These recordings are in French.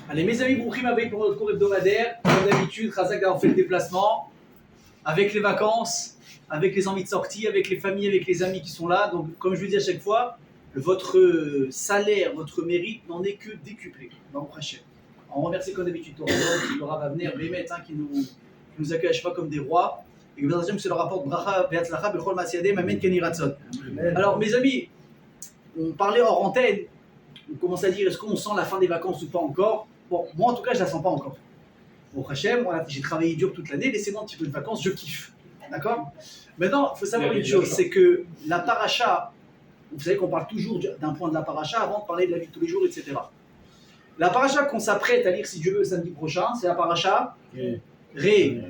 Allez mes amis, Brouchim avec pour notre cours hebdomadaire. Comme d'habitude, Khazak a fait le déplacement avec les vacances, avec les envies de sortie, avec les familles, avec les amis qui sont là. Donc comme je vous dis à chaque fois, votre salaire, votre mérite n'en est que décuplé. On remercie comme d'habitude Torah va venir, Bémet, qui nous accueille à chaque fois comme des rois. Et que que c'est le rapport de Bracha, Be'atzlacha, Bechol Masiadem, Amen Keni Ratzon. Alors mes amis, on parlait hors antenne, on commence à dire est-ce qu'on sent la fin des vacances ou pas encore. Bon, moi en tout cas je la sens pas encore. Bon, Hachem, j'ai travaillé dur toute l'année, laissez-moi un petit peu de vacances, je kiffe. D'accord? Maintenant, il faut savoir une chose, c'est que la paracha, vous savez qu'on parle toujours d'un point de la paracha avant de parler de la vie de tous les jours, etc. La paracha qu'on s'apprête à lire si Dieu veut samedi prochain, c'est la paracha Re'e.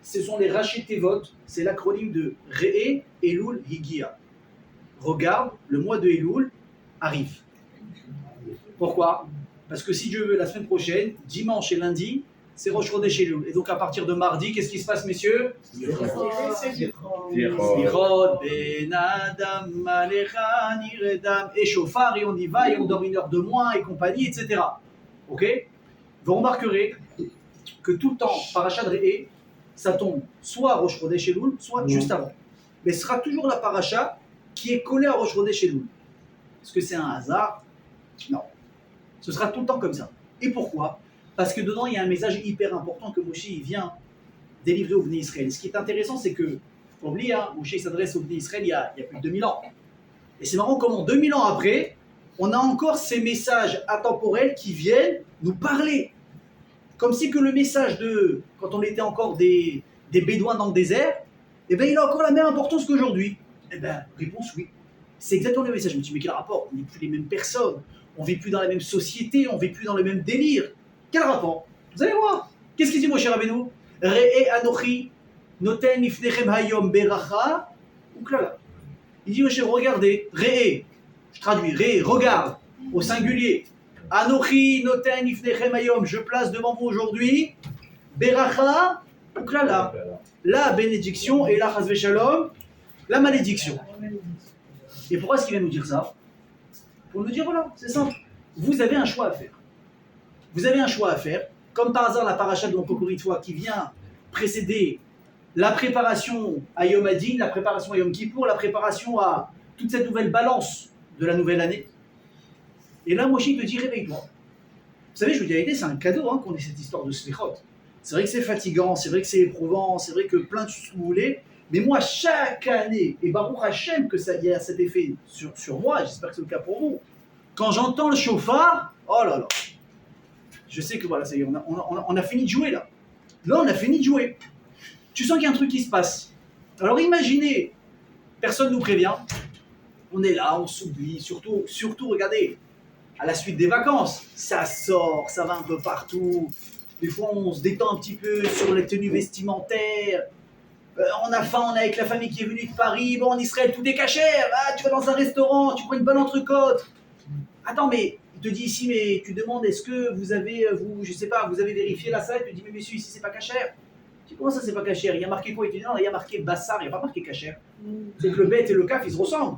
Ce sont les Rashi Tevot, c'est l'acronyme de Re'e, Elul, Higia. Regarde, le mois de Elul arrive. Pourquoi? Parce que si Dieu veut, la semaine prochaine, dimanche et lundi, c'est Rosh Chodesh Elul. Et donc à partir de mardi, qu'est-ce qui se passe, messieurs? Slichot, Ben Adam, Alecha, Niredam, et Shofar, et on y va, et on dort une heure de moins, et compagnie, etc. Ok? Vous remarquerez que tout le temps, paracha de Re'e, ça tombe soit à Rosh Chodesh Elul, soit juste avant. Mais ce sera toujours la paracha qui est collée à Rosh Chodesh Elul. Est-ce que c'est un hasard? Non. Ce sera tout le temps comme ça. Et pourquoi? Parce que dedans, il y a un message hyper important que Moshe vient délivrer au Bnei Israël. Ce qui est intéressant, c'est que, faut oublier, Moshe s'adresse au Bnei Israël il y a plus de 2000 ans. Et c'est marrant comment 2000 ans après, on a encore ces messages atemporels qui viennent nous parler. Comme si que le message de, quand on était encore des bédouins dans le désert, eh bien, il a encore la même importance qu'aujourd'hui. Eh bien, réponse oui. C'est exactement le message. Je me dis, mais quel rapport? On n'est plus les mêmes personnes, on ne vit plus dans la même société, on ne vit plus dans le même délire. Quel rapport? Vous allez voir. Qu'est-ce qu'il dit, mon cher Rabbeinu? Re'e anochi noten ifnechem hayom beracha uklala. Il dit, mon cher, regardez, Re'e, je traduis, Re'e, regarde, au singulier. Anochi noten ifnechem hayom, je place devant vous aujourd'hui, beracha uklala. La bénédiction et la chas shalom, la malédiction. Et pourquoi est-ce qu'il vient nous dire ça? Pour nous dire, voilà, c'est simple. Vous avez un choix à faire. Vous avez un choix à faire. Comme par hasard, la paracha de l'Ankokoritwa qui vient précéder la préparation à Yom Adin, la préparation à Yom Kippour, la préparation à toute cette nouvelle balance de la nouvelle année. Et là, Moshe te dit, réveille-toi. Vous savez, je vous dis la vérité, c'est un cadeau qu'on ait cette histoire de Slichot. C'est vrai que c'est fatigant, c'est vrai que c'est éprouvant, c'est vrai que plein de choses que vous voulez. Mais moi, chaque année, et Baruch Hashem que ça y a cet effet sur moi, j'espère que c'est le cas pour vous, quand j'entends le chauffard, oh là là, je sais que voilà, ça y est, on a fini de jouer là. Là, on a fini de jouer. Tu sens qu'il y a un truc qui se passe. Alors imaginez, personne ne nous prévient, on est là, on s'oublie, surtout, regardez, à la suite des vacances, ça sort, ça va un peu partout. Des fois, on se détend un petit peu sur les tenues vestimentaires. On a faim, on est avec la famille qui est venue de Paris. Bon, en Israël, tout est cachère. Ah, tu vas dans un restaurant, tu prends une bonne entrecôte. Attends, mais il te dit ici, mais tu demandes, est-ce que vous avez, je sais pas, vous avez vérifié la salle? Il te dit, mais monsieur, ici, c'est pas cachère. Tu dis, comment ça, c'est pas cachère? Il y a marqué quoi? Il te dit, non, il y a marqué bassar, il n'y a pas marqué cachère. C'est que le bête et le caf, ils se ressemblent.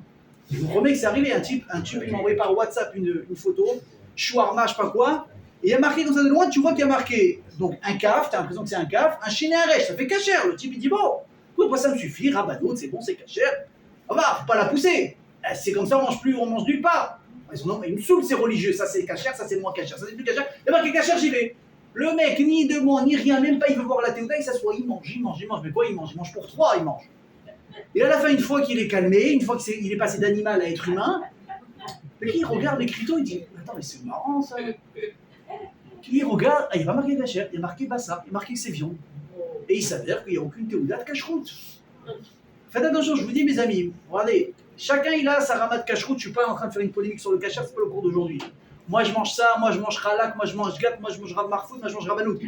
Je vous promets que c'est arrivé. Un type qui m'a envoyé par WhatsApp une photo, shawarma, je sais pas quoi. Et il y a marqué comme ça de loin, tu vois qu'il y a marqué donc un caf, tu as l'impression que c'est un caf, un chien et un rêche, ça fait cachère. Le type il dit bon, écoute, moi ça me suffit, rabadoute, c'est bon, c'est cachère. Ah bah, faut pas la pousser. C'est comme ça, on mange nulle part. Ils me saoulent ces religieux, ça c'est cachère, ça c'est moins cachère, ça c'est plus cachère. Il y a marqué cachère, j'y vais. Le mec, ni demande, ni rien, même pas il veut voir la théoda, il s'assoit, il mange. Mais quoi il mange? Il mange pour 3, il mange. Et à la fin, une fois qu'il est calmé, une fois qu'il est passé d'animal à être humain, il regarde les criteaux, il dit attends, mais c'est marrant ça. Il regarde, il n'y a pas marqué cachère, il y a marqué bassar, il y a marqué que c'est viande. Et il s'avère qu'il n'y a aucune théouda de cacheroute. Faites attention, je vous dis mes amis, regardez, chacun il a sa rama de cacheroute, je ne suis pas en train de faire une polémique sur le cachère, c'est pas le cours d'aujourd'hui. Moi je mange ça, moi je mange halak, moi je mange gat, moi je mange rav marfout, moi je mange rabanout.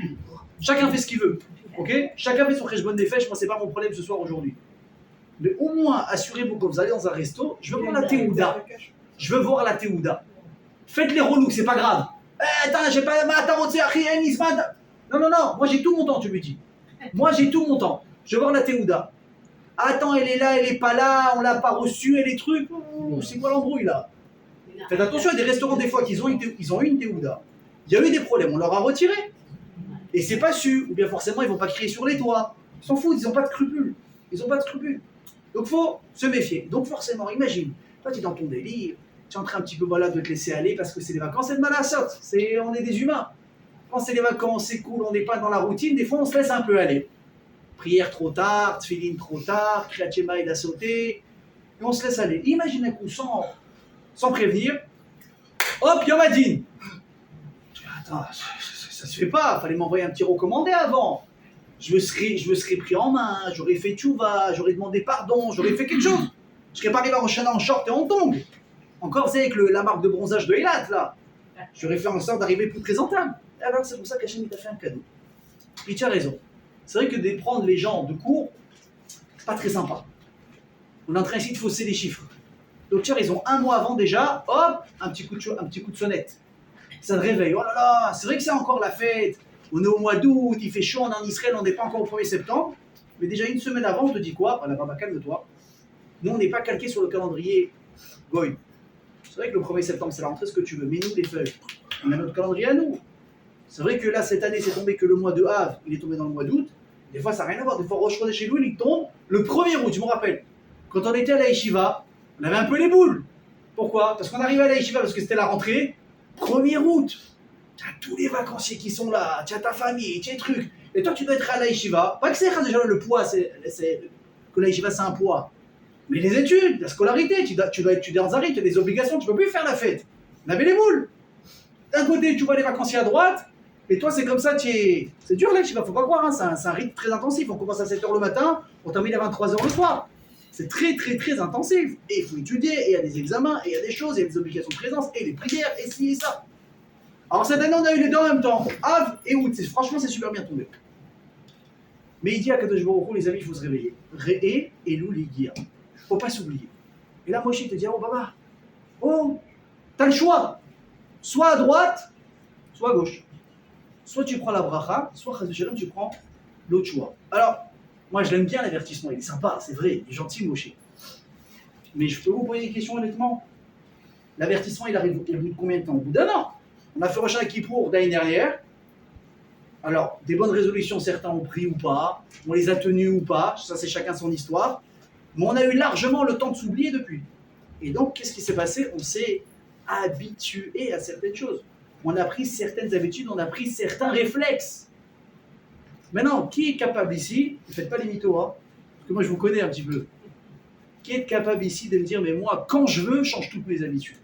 Chacun fait ce qu'il veut, ok? Chacun fait son kheshbon des fèches, moi c'est pas mon problème ce soir aujourd'hui. Mais au moins, assurez-vous quand vous allez dans un resto, je veux voir la théouda. Je veux voir la théouda. Faites les relous, c'est pas grave. Attends, j'ai pas non, moi j'ai tout mon temps, tu me dis. Moi j'ai tout mon temps. Je veux voir la théouda. Attends, elle est là, elle est pas là, on l'a pas reçue, elle est truc. C'est quoi l'embrouille là? Faites attention, il y a des restaurants des fois qu'ils ont eu une Théouda. Il y a eu des problèmes, on leur a retiré. Et c'est pas su, ou bien forcément ils vont pas crier sur les toits. Ils s'en foutent, ils ont pas de scrupules. Ils ont pas de scrupules. Donc faut se méfier. Donc forcément, imagine, toi tu es dans ton délire, tu es en train un petit peu voilà, de te laisser aller parce que c'est les vacances, c'est de mal à sorte. On est des humains. Quand c'est les vacances, c'est cool, on n'est pas dans la routine, des fois on se laisse un peu aller. Prière trop tard, tfilin trop tard, Kriyat Shema il a sauté, et on se laisse aller. Imagine un coup sans prévenir, hop, Yom Hadin. Attends, ça se fait pas, fallait m'envoyer un petit recommandé avant. Je me serais pris en main, j'aurais fait tchouva, j'aurais demandé pardon, j'aurais fait quelque chose. Je serais pas arrivé à Rosh Hashanah en short et en tongs. Encore, c'est avec la marque de bronzage de Eilat, là. J'aurais fait en sorte d'arriver plus présentable. Alors, c'est pour ça qu'Hachem t'a fait un cadeau. Et tu as raison. C'est vrai que de prendre les gens de court, c'est pas très sympa. On est en train ici de fausser les chiffres. Donc tu as raison, un mois avant déjà, hop, un petit coup de sonnette. Ça te réveille. Oh là là, c'est vrai que c'est encore la fête. On est au mois d'août, il fait chaud, on est en Israël, on n'est pas encore au 1er septembre. Mais déjà une semaine avant, on te dit quoi? Voilà, Baba, calme-toi. Nous, on n'est pas calqué sur le calendrier Goy. C'est vrai que le 1er septembre, c'est la rentrée, ce que tu veux. Mais nous, les feuilles, on a notre calendrier à nous. C'est vrai que là, cette année, c'est tombé que le mois de Av, il est tombé dans le mois d'août. Des fois, ça n'a rien à voir. Des fois, Rosh Chodesh chez nous, il tombe le 1er août, je me rappelle. Quand on était à la Yeshiva, on avait un peu les boules. Pourquoi? Parce qu'on arrivait à la Yeshiva, parce que c'était la rentrée. 1er août, tu as tous les vacanciers qui sont là, tu as ta famille, tu as des trucs. Et toi, tu dois être à la Yeshiva. Pas que c'est déjà le poids, que la Yeshiva, c'est un poids. Mais les études, la scolarité, tu dois étudier en Zari, tu as des obligations, tu ne peux plus faire la fête. On avait les boules. D'un côté, tu vois les vacanciers à droite, et toi, c'est comme ça, c'est dur là, il ne faut pas croire, hein, c'est un rythme très intensif. On commence à 7h le matin, on termine à 23h le soir. C'est très, très, très intensif. Et il faut étudier, et il y a des examens, et il y a des choses, il y a des obligations de présence, et les prières, et ci et ça. Alors cette année, on a eu les deux en même temps, Av et Août. Franchement, c'est super bien tombé. Mais il dit à Kadosh Baruch Hu, les amis, il faut se réveiller. Re'e Elul Higia. Il ne faut pas s'oublier. Et là, Moshe te dit, oh Baba, oh, t'as le choix. Soit à droite, soit à gauche. Soit tu prends la bracha, soit tu prends l'autre choix. Alors, moi je l'aime bien l'avertissement, il est sympa, c'est vrai, il est gentil Moshe. Mais je peux vous poser des questions honnêtement. L'avertissement il arrive au bout de combien de temps? Au bout d'un an. On a fait Rosh Hashanah Kippour l'année dernière. Alors, des bonnes résolutions, certains ont pris ou pas, on les a tenues ou pas, ça c'est chacun son histoire. Mais on a eu largement le temps de s'oublier depuis. Et donc, qu'est-ce qui s'est passé? On s'est habitué à certaines choses. On a pris certaines habitudes, on a pris certains réflexes. Maintenant, qui est capable ici, ne faites pas les mythos, hein, parce que moi je vous connais un petit peu, qui est capable ici de me dire, mais moi, quand je veux, je change toutes mes habitudes?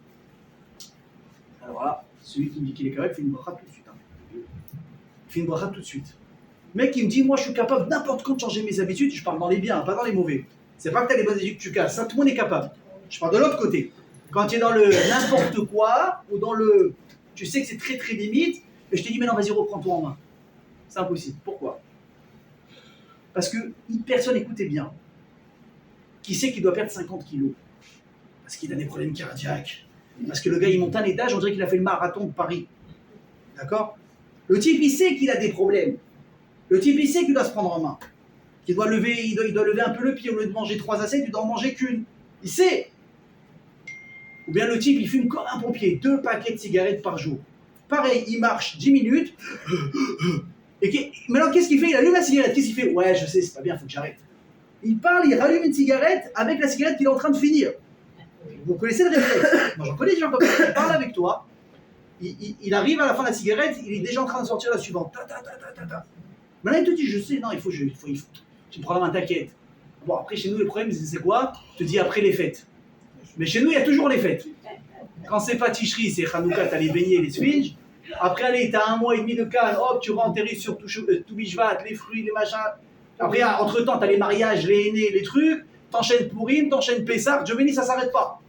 Alors là, celui qui me dit qu'il est capable, fait une bracha tout de suite. Hein. Fait une bracha tout de suite. Le mec qui me dit, moi je suis capable n'importe quand de changer mes habitudes, je parle dans les biens, pas dans les mauvais. C'est pas que tu as les bonnes habitudes que tu casses, ça tout le monde est capable. Je parle de l'autre côté. Quand tu es dans le n'importe quoi, ou dans le... Tu sais que c'est très très limite, et je te dis, mais non, vas-y, reprends-toi en main. C'est impossible. Pourquoi? Parce que personne, écoutez bien, qui sait qu'il doit perdre 50 kilos? Parce qu'il a des problèmes cardiaques. Parce que le gars, il monte un étage, on dirait qu'il a fait le marathon de Paris. D'accord? Le type, il sait qu'il a des problèmes. Le type, il sait qu'il doit se prendre en main. Il doit lever un peu le pied. Au lieu de manger 3 assiettes, il doit en manger qu'une. Il sait. Ou bien le type, il fume comme un pompier, 2 paquets de cigarettes par jour. Pareil, il marche 10 minutes. Maintenant, qu'est-ce qu'il fait? Il allume la cigarette. Qu'est-ce qu'il fait? Ouais, je sais, c'est pas bien, faut que j'arrête. Il parle, il rallume une cigarette avec la cigarette qu'il est en train de finir. Vous connaissez le réflexe? Moi, j'en connais des gens comme ça. Il parle avec toi. Il arrive à la fin de la cigarette, il est déjà en train de sortir la suivante. Maintenant, il te dit, je sais, non, il faut. Tu me prends la main, t'inquiète. Bon, après, chez nous, le problème, c'est quoi? Je te dis après les fêtes. Mais chez nous, il y a toujours les fêtes. Quand c'est pas Tishri, c'est Hanouka, t'as les beignets, les sfinges. Après, allez, t'as 1 mois et demi de Cannes, hop, tu renterris sur tout Bishvat, les fruits, les machins. Après, entre-temps, t'as les mariages, les aînés, les trucs. T'enchaînes Pourim, t'enchaînes Pessah, Dieu béni, ça s'arrête pas.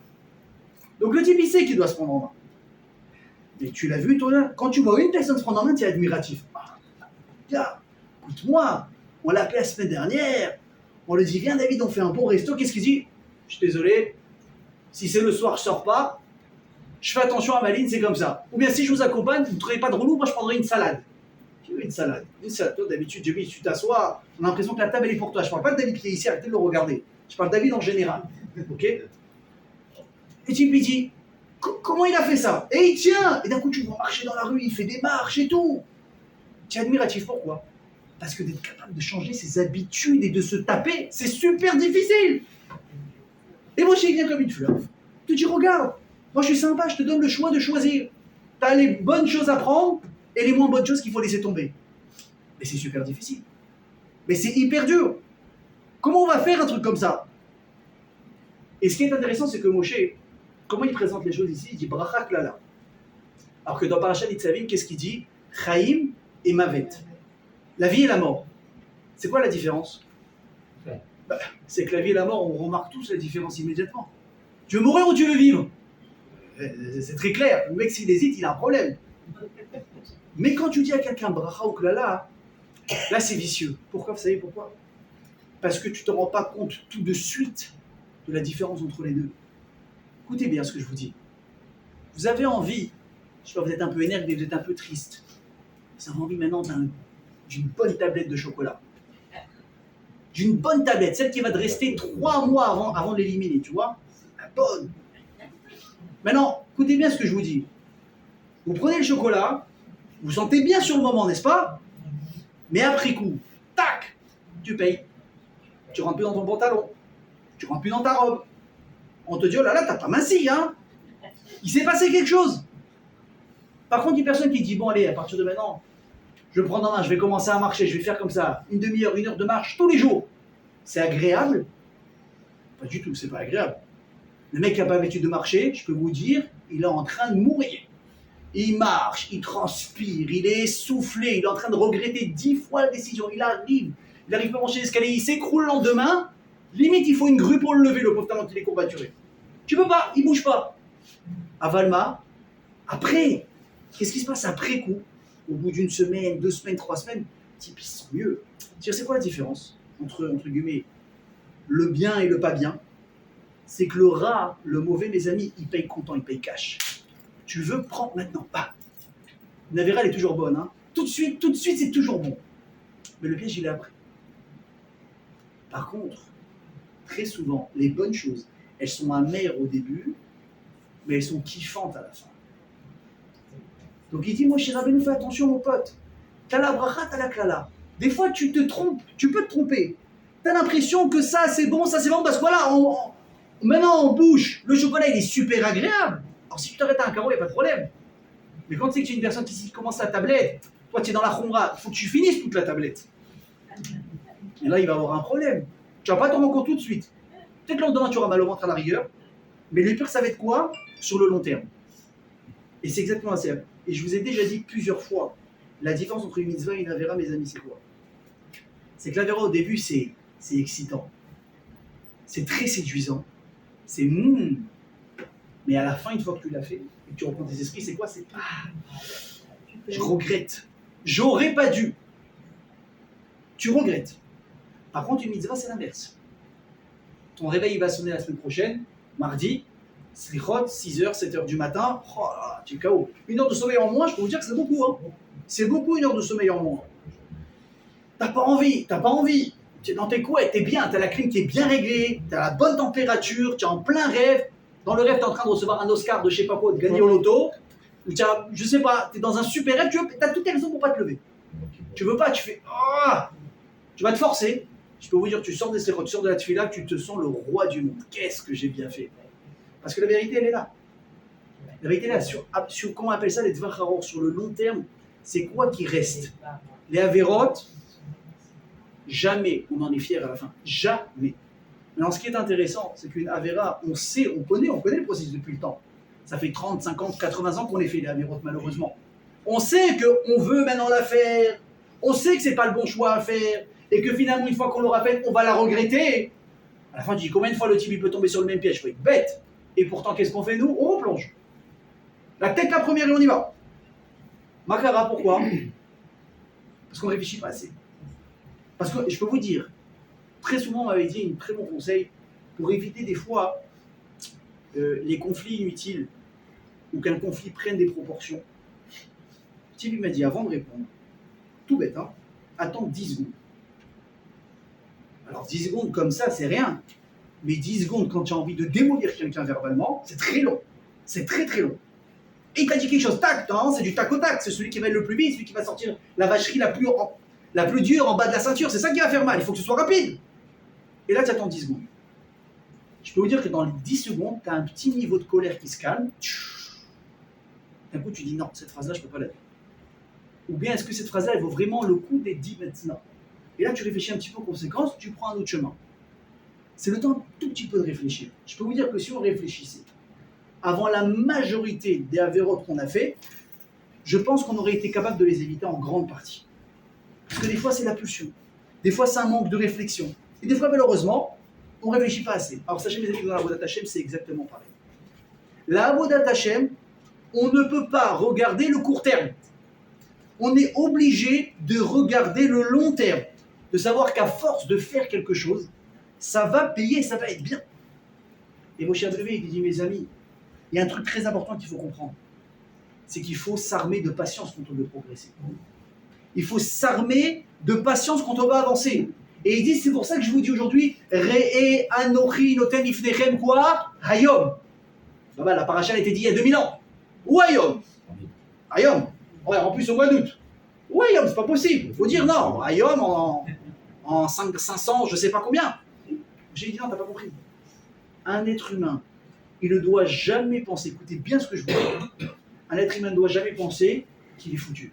Donc le type, il sait qu'il doit se prendre en main. Mais tu l'as vu, toi, quand tu vois une personne se prendre en main, tu es admiratif. Gars, écoute-moi, on l'a appelé la semaine dernière, on lui dit, viens David, on fait un bon resto. Qu'est-ce qu'il dit? Je suis désolé, si c'est le soir, je sors pas. Je fais attention à ma ligne, c'est comme ça. Ou bien si je vous accompagne, vous ne trouvez pas de relou, moi je prendrai une salade. Une salade. Une salade. Toi, d'habitude, Jimmy, tu t'assois, on a l'impression que la table elle est pour toi. Je ne parle pas de David qui est ici, arrêtez de le regarder. Je parle de David en général. Ok. Et tu lui dis, comment il a fait ça? Et il tient. Et d'un coup, tu le vois marcher dans la rue, il fait des marches et tout. Tu es admiratif, pourquoi? Parce que d'être capable de changer ses habitudes et de se taper, c'est super difficile. Et moi, je vient comme une fleur. Tu te dis, regarde, moi je suis sympa, je te donne le choix de choisir. Tu as les bonnes choses à prendre et les moins bonnes choses qu'il faut laisser tomber. Mais c'est super difficile. Mais c'est hyper dur. Comment on va faire un truc comme ça? Et ce qui est intéressant, c'est que Moshe, comment il présente les choses ici? Il dit Bracha Klala. Alors que dans Parashat Nitzavim, qu'est-ce qu'il dit? Chaim et Mavet. La vie et la mort. C'est quoi la différence? C'est que la vie et la mort, on remarque tous la différence immédiatement. Tu veux mourir ou tu veux vivre? C'est très clair. Le mec, s'il hésite, il a un problème. Mais quand tu dis à quelqu'un Bracha ou Klala, là c'est vicieux. Pourquoi? Vous savez pourquoi? Parce que tu ne te rends pas compte tout de suite de la différence entre les deux. Écoutez bien ce que je vous dis. Vous avez envie, je sais pas, vous êtes un peu énervé, vous êtes un peu triste. Vous avez envie maintenant d'une bonne tablette de chocolat. D'une bonne tablette, celle qui va te rester 3 mois avant de l'éliminer, tu vois? La bonne. Maintenant, écoutez bien ce que je vous dis. Vous prenez le chocolat, vous sentez bien sur le moment, n'est-ce pas? Mais après coup, tac, tu payes. Tu rentres plus dans ton pantalon. Tu rentres plus dans ta robe. On te dit, oh là là, t'as pas minci, hein? Il s'est passé quelque chose. Par contre, une personne qui dit, bon allez, à partir de maintenant, je prends dans la main, je vais commencer à marcher, je vais faire comme ça, une demi-heure, 1 heure de marche tous les jours. C'est agréable? Pas du tout, c'est pas agréable. Le mec qui n'a pas l'habitude de marcher, je peux vous dire, il est en train de mourir. Il marche, il transpire, il est essoufflé, il est en train de regretter 10 fois la décision. Il arrive pas à monter l'escalier, il s'écroule le lendemain. Limite, il faut une grue pour le lever, le pauvre tellement qu'il est courbaturé. Tu peux pas, il bouge pas. À Valma, après, qu'est-ce qui se passe après coup? Au bout d'1 semaine, 2 semaines, 3 semaines, type, ils sont mieux. C'est quoi la différence entre guillemets, le bien et le pas bien? C'est que le rat, le mauvais, mes amis, il paye content, il paye cash. Tu veux prendre maintenant, bah. La Vera, elle est toujours bonne, hein. Tout de suite, c'est toujours bon. Mais le piège, il est après. Par contre, très souvent, les bonnes choses, elles sont amères au début, mais elles sont kiffantes à la fin. Donc il dit, moi, chez Rabbeinu, fais attention, mon pote. T'as la bracha, t'as la klala. Des fois, tu te trompes, tu peux te tromper. T'as l'impression que ça, c'est bon, parce que voilà, maintenant, on bouge. Le chocolat, il est super agréable. Alors, si tu t'arrêtes à un carreau, il n'y a pas de problème. Mais quand tu sais que tu es une personne qui commence la tablette, toi, tu es dans la khumra, il faut que tu finisses toute la tablette. Et là, il va avoir un problème. Tu ne vas pas t'en rendre compte tout de suite. Peut-être le lendemain, tu auras mal au ventre à la rigueur. Mais le pire, ça va être quoi? Sur le long terme. Et c'est exactement ça. Et je vous ai déjà dit plusieurs fois, la différence entre une mitzvah et une avera, mes amis, c'est quoi? C'est que l'avera, au début, c'est excitant. C'est très séduisant. C'est Mais à la fin, une fois que tu l'as fait, et que tu reprends tes esprits, c'est quoi? C'est je regrette. J'aurais pas dû. Tu regrettes. Par contre, une mitzvah, c'est l'inverse. Ton réveil va sonner la semaine prochaine, mardi, slichot, 6h, 7h du matin, oh là, tu es KO. 1 heure de sommeil en moins, je peux vous dire que c'est beaucoup. Hein. C'est beaucoup 1 heure de sommeil en moins. T'as pas envie. Tu es dans tes couettes, t'es bien, t'as la clim qui est bien réglée, t'as la bonne température, tu es en plein rêve. Dans le rêve, t'es en train de recevoir un Oscar de je sais pas quoi, de gagner au loto. Ou je sais pas, t'es dans un super rêve, t'as toutes les raisons pour pas te lever. Tu veux pas, tu fais tu vas te forcer. Je peux vous dire, tu sors des sérotes, tu sors de la tefila, tu te sens le roi du monde. Qu'est-ce que j'ai bien fait? Parce que la vérité, elle est là. La vérité, elle est là. Sur comment on appelle ça, les tvach haror, sur le long terme, c'est quoi qui reste? Les avérotes, jamais on en est fier à la fin. Jamais. Mais ce qui est intéressant, c'est qu'une avéra, on connaît le processus depuis le temps. Ça fait 30, 50, 80 ans qu'on les fait, les avérotes, malheureusement. On sait qu'on veut maintenant la faire. On sait que c'est pas le bon choix à faire. Et que finalement, une fois qu'on l'aura faite, on va la regretter. À la fin, tu dis combien de fois le type il peut tomber sur le même piège? Il faut être bête. Et pourtant, qu'est-ce qu'on fait nous? On replonge. La tête la première et on y va. Makara, pourquoi? Parce qu'on ne réfléchit pas assez. Parce que je peux vous dire, très souvent, on m'avait dit un très bon conseil pour éviter des fois les conflits inutiles ou qu'un conflit prenne des proportions. Le type il m'a dit avant de répondre, tout bête, hein, attends 10 secondes. Alors 10 secondes comme ça, c'est rien. Mais 10 secondes quand tu as envie de démolir quelqu'un verbalement, c'est très long. C'est très très long. Et il t'a dit quelque chose, tac, non, c'est du tac au tac, c'est celui qui va être le plus vite, celui qui va sortir la vacherie la plus dure en bas de la ceinture, c'est ça qui va faire mal, il faut que ce soit rapide. Et là, tu attends 10 secondes. Je peux vous dire que dans les 10 secondes, tu as un petit niveau de colère qui se calme. D'un coup, tu dis non, cette phrase-là, je ne peux pas la dire. Ou bien est-ce que cette phrase-là, elle vaut vraiment le coup d'être dit maintenant? Et là, tu réfléchis un petit peu aux conséquences, tu prends un autre chemin. C'est le temps un tout petit peu de réfléchir. Je peux vous dire que si on réfléchissait avant la majorité des avérotes qu'on a fait, je pense qu'on aurait été capable de les éviter en grande partie. Parce que des fois, c'est la pulsion. Des fois, c'est un manque de réflexion. Et des fois, malheureusement, on ne réfléchit pas assez. Alors, sachez, mes amis, que dans la Avodat Hashem, c'est exactement pareil. La Avodat Hashem, on ne peut pas regarder le court terme. On est obligé de regarder le long terme. De savoir qu'à force de faire quelque chose, ça va payer, ça va être bien. Et Moshe Rabbeinu, il dit, mes amis, il y a un truc très important qu'il faut comprendre. C'est qu'il faut s'armer de patience quand on veut progresser. Il faut s'armer de patience quand on va avancer. Et il dit, c'est pour ça que je vous dis aujourd'hui, Re'e anochi noten ifnechem quoi? Hayom. La paracha a été dit il y a 2000 ans. Ou Hayom. Hayom. Ouais, en plus au mois d'août. Ou Hayom, c'est pas possible. Il faut dire non. Hayom en 500, je sais pas combien. J'ai dit non, t'as pas compris. Un être humain, il ne doit jamais penser, écoutez bien ce que je vous dis, un être humain ne doit jamais penser qu'il est foutu.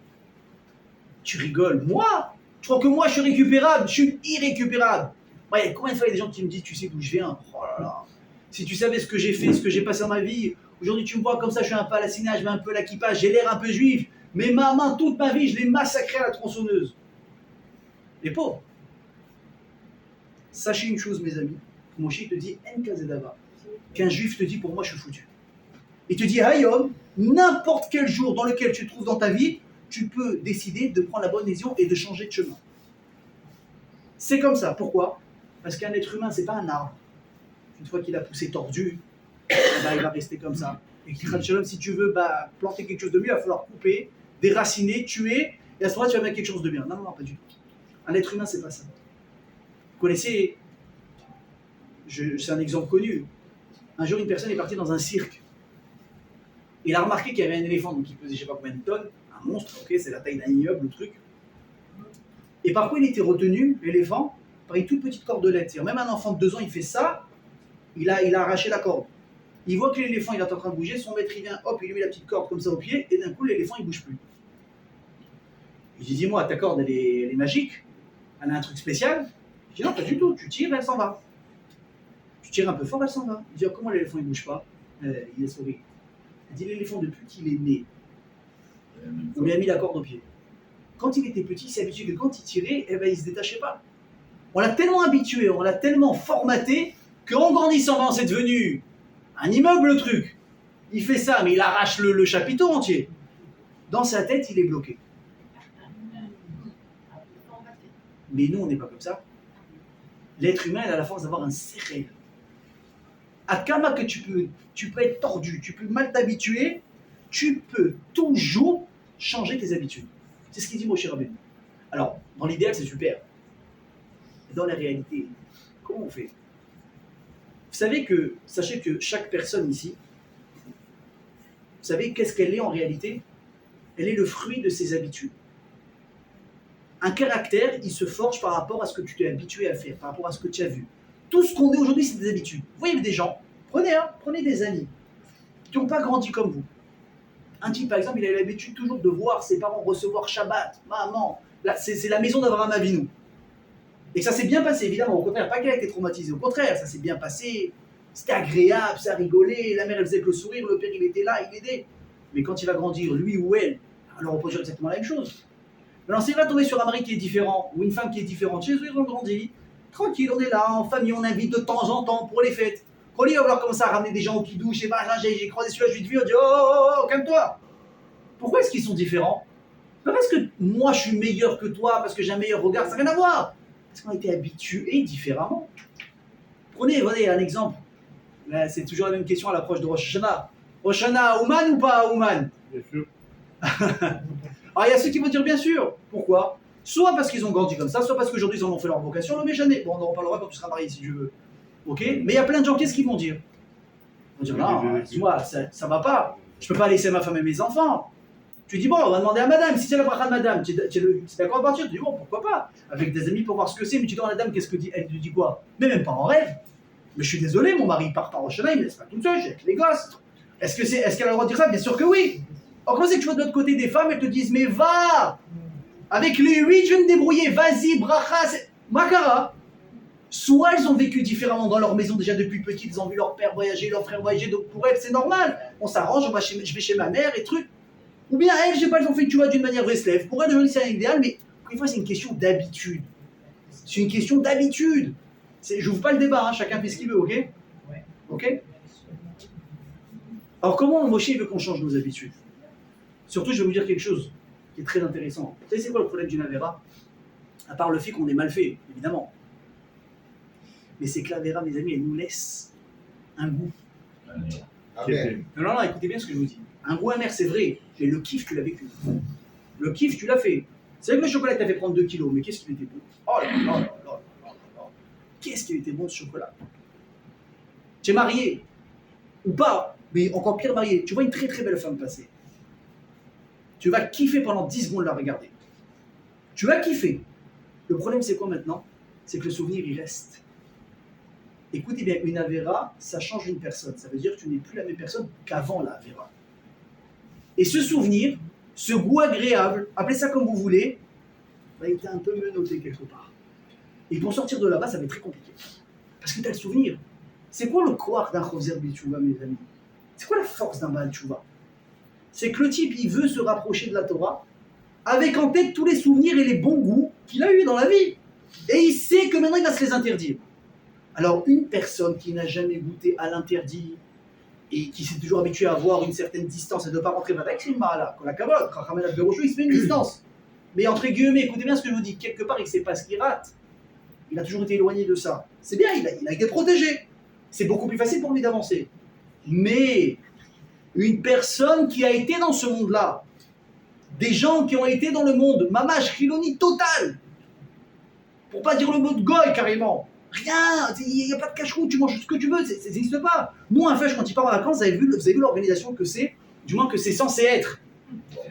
Tu rigoles, moi? Tu crois que moi je suis récupérable? Je suis irrécupérable. Ouais, combien de fois il y a des gens qui me disent, tu sais d'où je viens? Oh là là, si tu savais ce que j'ai fait, ce que j'ai passé dans ma vie, aujourd'hui tu me vois comme ça, je suis un peu à la Sina, je mets un peu la kippa, j'ai l'air un peu juif, mais ma main, toute ma vie, je l'ai massacré à la tronçonneuse. Les pauvres. Sachez une chose, mes amis, Moshe te dit En kazedava, qu'un juif te dit pour moi je suis foutu. Il te dit Hayom, n'importe quel jour dans lequel tu te trouves dans ta vie, tu peux décider de prendre la bonne décision et de changer de chemin. C'est comme ça. Pourquoi? Parce qu'un être humain, c'est pas un arbre. Une fois qu'il a poussé tordu, il va rester comme ça. Et si tu veux planter quelque chose de mieux, il va falloir couper, déraciner, tuer, et à ce moment-là, tu vas mettre quelque chose de bien. Non, non, pas du tout. Un être humain, c'est pas ça. Vous connaissez, c'est un exemple connu. Un jour, une personne est partie dans un cirque. Il a remarqué qu'il y avait un éléphant, donc il pesait je sais pas combien de tonnes, un monstre, ok, c'est la taille d'un immeuble, le truc. Et par quoi il était retenu, l'éléphant? Par une toute petite cordelette. Même un enfant de 2 ans, il fait ça, il a arraché la corde. Il voit que l'éléphant il est en train de bouger, son maître il vient, hop, il lui met la petite corde comme ça au pied, et d'un coup l'éléphant il bouge plus. Il dit, dis-moi, ta corde elle est magique? Elle a un truc spécial? Je dis, non, pas du tout, tu tires, elle s'en va. Tu tires un peu fort, elle s'en va. Il dit, oh, comment l'éléphant il bouge pas? Il est sauvé. Il dit, l'éléphant depuis qu'il est né, on lui a mis la corde au pied. Quand il était petit, il s'est habitué que quand il tirait, il se détachait pas. On l'a tellement habitué, on l'a tellement formaté, qu'en grandissant, c'est devenu un immeuble le truc. Il fait ça, mais il arrache le chapiteau entier. Dans sa tête, il est bloqué. Mais nous, on n'est pas comme ça. L'être humain, il a la force d'avoir un sérel. À Kama que tu peux être tordu, tu peux mal t'habituer, tu peux toujours changer tes habitudes. C'est ce qu'il dit Moshe Rabbeinu. Alors, dans l'idéal, c'est super. Mais dans la réalité, comment on fait? Sachez que chaque personne ici, vous savez qu'est-ce qu'elle est en réalité? Elle est le fruit de ses habitudes. Un caractère, il se forge par rapport à ce que tu t'es habitué à faire, par rapport à ce que tu as vu. Tout ce qu'on est aujourd'hui, c'est des habitudes. Vous voyez des gens, prenez des amis qui n'ont pas grandi comme vous. Un type, par exemple, il a l'habitude toujours de voir ses parents recevoir Shabbat, maman, là, c'est la maison d'Abraham Avinu. Et que ça s'est bien passé, évidemment, au contraire, pas qu'elle a été traumatisée, au contraire, ça s'est bien passé, c'était agréable, ça rigolait, la mère elle faisait que le sourire, le père il était là, il aidait. Mais quand il va grandir, lui ou elle, alors on peut dire exactement la même chose. Alors s'il va tomber sur un mari qui est différent, ou une femme qui est différente, chez eux ils ont grandi, tranquille, on est là, en famille, on invite de temps en temps pour les fêtes. Quand il va vouloir commencer à ramener des gens au kidouche, j'ai croisé celui-là, je lui dis, on dit, oh, calme-toi. Pourquoi est-ce qu'ils sont différents? Pas parce que moi je suis meilleur que toi, parce que j'ai un meilleur regard, ça n'a rien à voir. Parce qu'on a été habitués différemment. Prenez un exemple. Là, c'est toujours la même question à l'approche de Rosh Hashanah. Rosh Hashanah, Ouman ou pas Ouman? Bien sûr. Alors il y a ceux qui vont dire bien sûr. Pourquoi? Soit parce qu'ils ont grandi comme ça, soit parce qu'aujourd'hui ils en ont fait leur vocation, le méchané. Bon, on en reparlera quand tu seras marié si tu veux. Ok? Mais il y a plein de gens, qu'est-ce qu'ils vont dire? Ils vont dire, non, dis-moi, ça va pas. Je peux pas laisser ma femme et mes enfants. Tu dis, bon, on va demander à madame. Si c'est la bracha de madame, tu es d'accord à partir? Tu dis, bon, pourquoi pas? Avec des amis pour voir ce que c'est. Mais tu dis, la dame, qu'est-ce que dit? Elle te dit quoi? Mais même pas en rêve. Mais je suis désolé, mon mari part pas en chemin, il me laisse pas toute seule, j'ai avec les gosses. Est-ce qu'elle a le droit de dire ça? Bien sûr que oui. Alors comment c'est que tu vois de l'autre côté des femmes, elles te disent, mais va! Avec les 8, je vais me débrouiller, vas-y, bracha, Makara. Soit elles ont vécu différemment dans leur maison déjà depuis petites, ils ont vu leur père voyager, leur frère voyager, donc pour elles c'est normal. On s'arrange, je vais chez ma mère et trucs. Ou bien elles, je sais pas, elles ont fait, tu vois, d'une manière Breslev. Pour elles, c'est un idéal, mais une fois c'est une question d'habitude. C'est une question d'habitude. Je n'ouvre pas le débat, hein, chacun fait ce qu'il veut, ok? Ouais. Ok? Alors comment Moshe veut qu'on change nos habitudes? Surtout, je vais vous dire quelque chose qui est très intéressant. Vous savez c'est quoi le problème d'une Avera? À part le fait qu'on est mal fait, évidemment. Mais c'est que l'Avera, mes amis, elle nous laisse un goût. Amen. Non, écoutez bien ce que je vous dis. Un goût amer, c'est vrai, mais le kiff, tu l'as vécu. Le kiff, tu l'as fait. C'est vrai que le chocolat t'a fait prendre 2 kilos, mais qu'est-ce qu'il était bon? Oh là là là là là. Qu'est-ce qu'il était bon ce chocolat? Tu es marié, ou pas, mais encore pire marié. Tu vois une très très belle femme passer. Tu vas kiffer pendant 10 secondes la regarder. Tu vas kiffer. Le problème c'est quoi maintenant? C'est que le souvenir il reste. Écoutez bien, une Avera, ça change une personne. Ça veut dire que tu n'es plus la même personne qu'avant la Avera. Et ce souvenir, ce goût agréable, appelez ça comme vous voulez, bah, il était un peu menotté quelque part. Et pour sortir de là-bas, ça va être très compliqué. Parce que tu as le souvenir. C'est quoi le croire d'un Choser B'Tchouva, mes amis? C'est quoi la force d'un Baal Tchouva? C'est que le type, il veut se rapprocher de la Torah avec en tête tous les souvenirs et les bons goûts qu'il a eu dans la vie. Et il sait que maintenant, il va se les interdire. Alors, une personne qui n'a jamais goûté à l'interdit et qui s'est toujours habituée à avoir une certaine distance et de ne pas rentrer avec, c'est une mala. Quand la Kabbalah, Chachamel al-Berochou, il se met une distance. Mais entre guillemets, écoutez bien ce que je vous dis, quelque part, il ne sait pas ce qu'il rate. Il a toujours été éloigné de ça. C'est bien, il a été protégé. C'est beaucoup plus facile pour lui d'avancer. Mais une personne qui a été dans ce monde-là, des gens qui ont été dans le monde, mamash, chiloni total, pour pas dire le mot de goy carrément, rien, il n'y a pas de cache-route, tu manges ce que tu veux, ça n'existe pas. Nous, un fêche, quand il part en vacances, vous avez vu l'organisation que c'est, du moins que c'est censé être.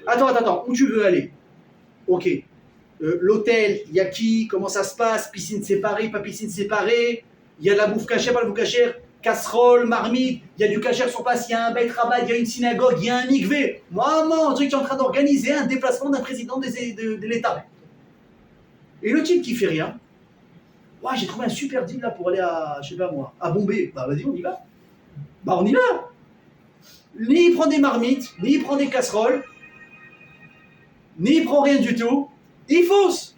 Attends, où tu veux aller? Ok. L'hôtel, il y a qui? Comment ça se passe? Piscine séparée, pas piscine séparée? Il y a de la bouffe cachère, pas de bouffe cachère? Casserole, marmite, il y a du cachère sur place, il y a un beit rabat, il y a une synagogue, il y a un mikvé. Maman, on dirait que tu es en train d'organiser un déplacement d'un président de l'État. Et le type qui fait rien, ouais, j'ai trouvé un super deal là pour aller à, je sais pas moi, à Bombay. Bah vas-y, on y va. Bah on y va. Ni il prend des marmites, ni il prend des casseroles, ni il prend rien du tout. Il fausse.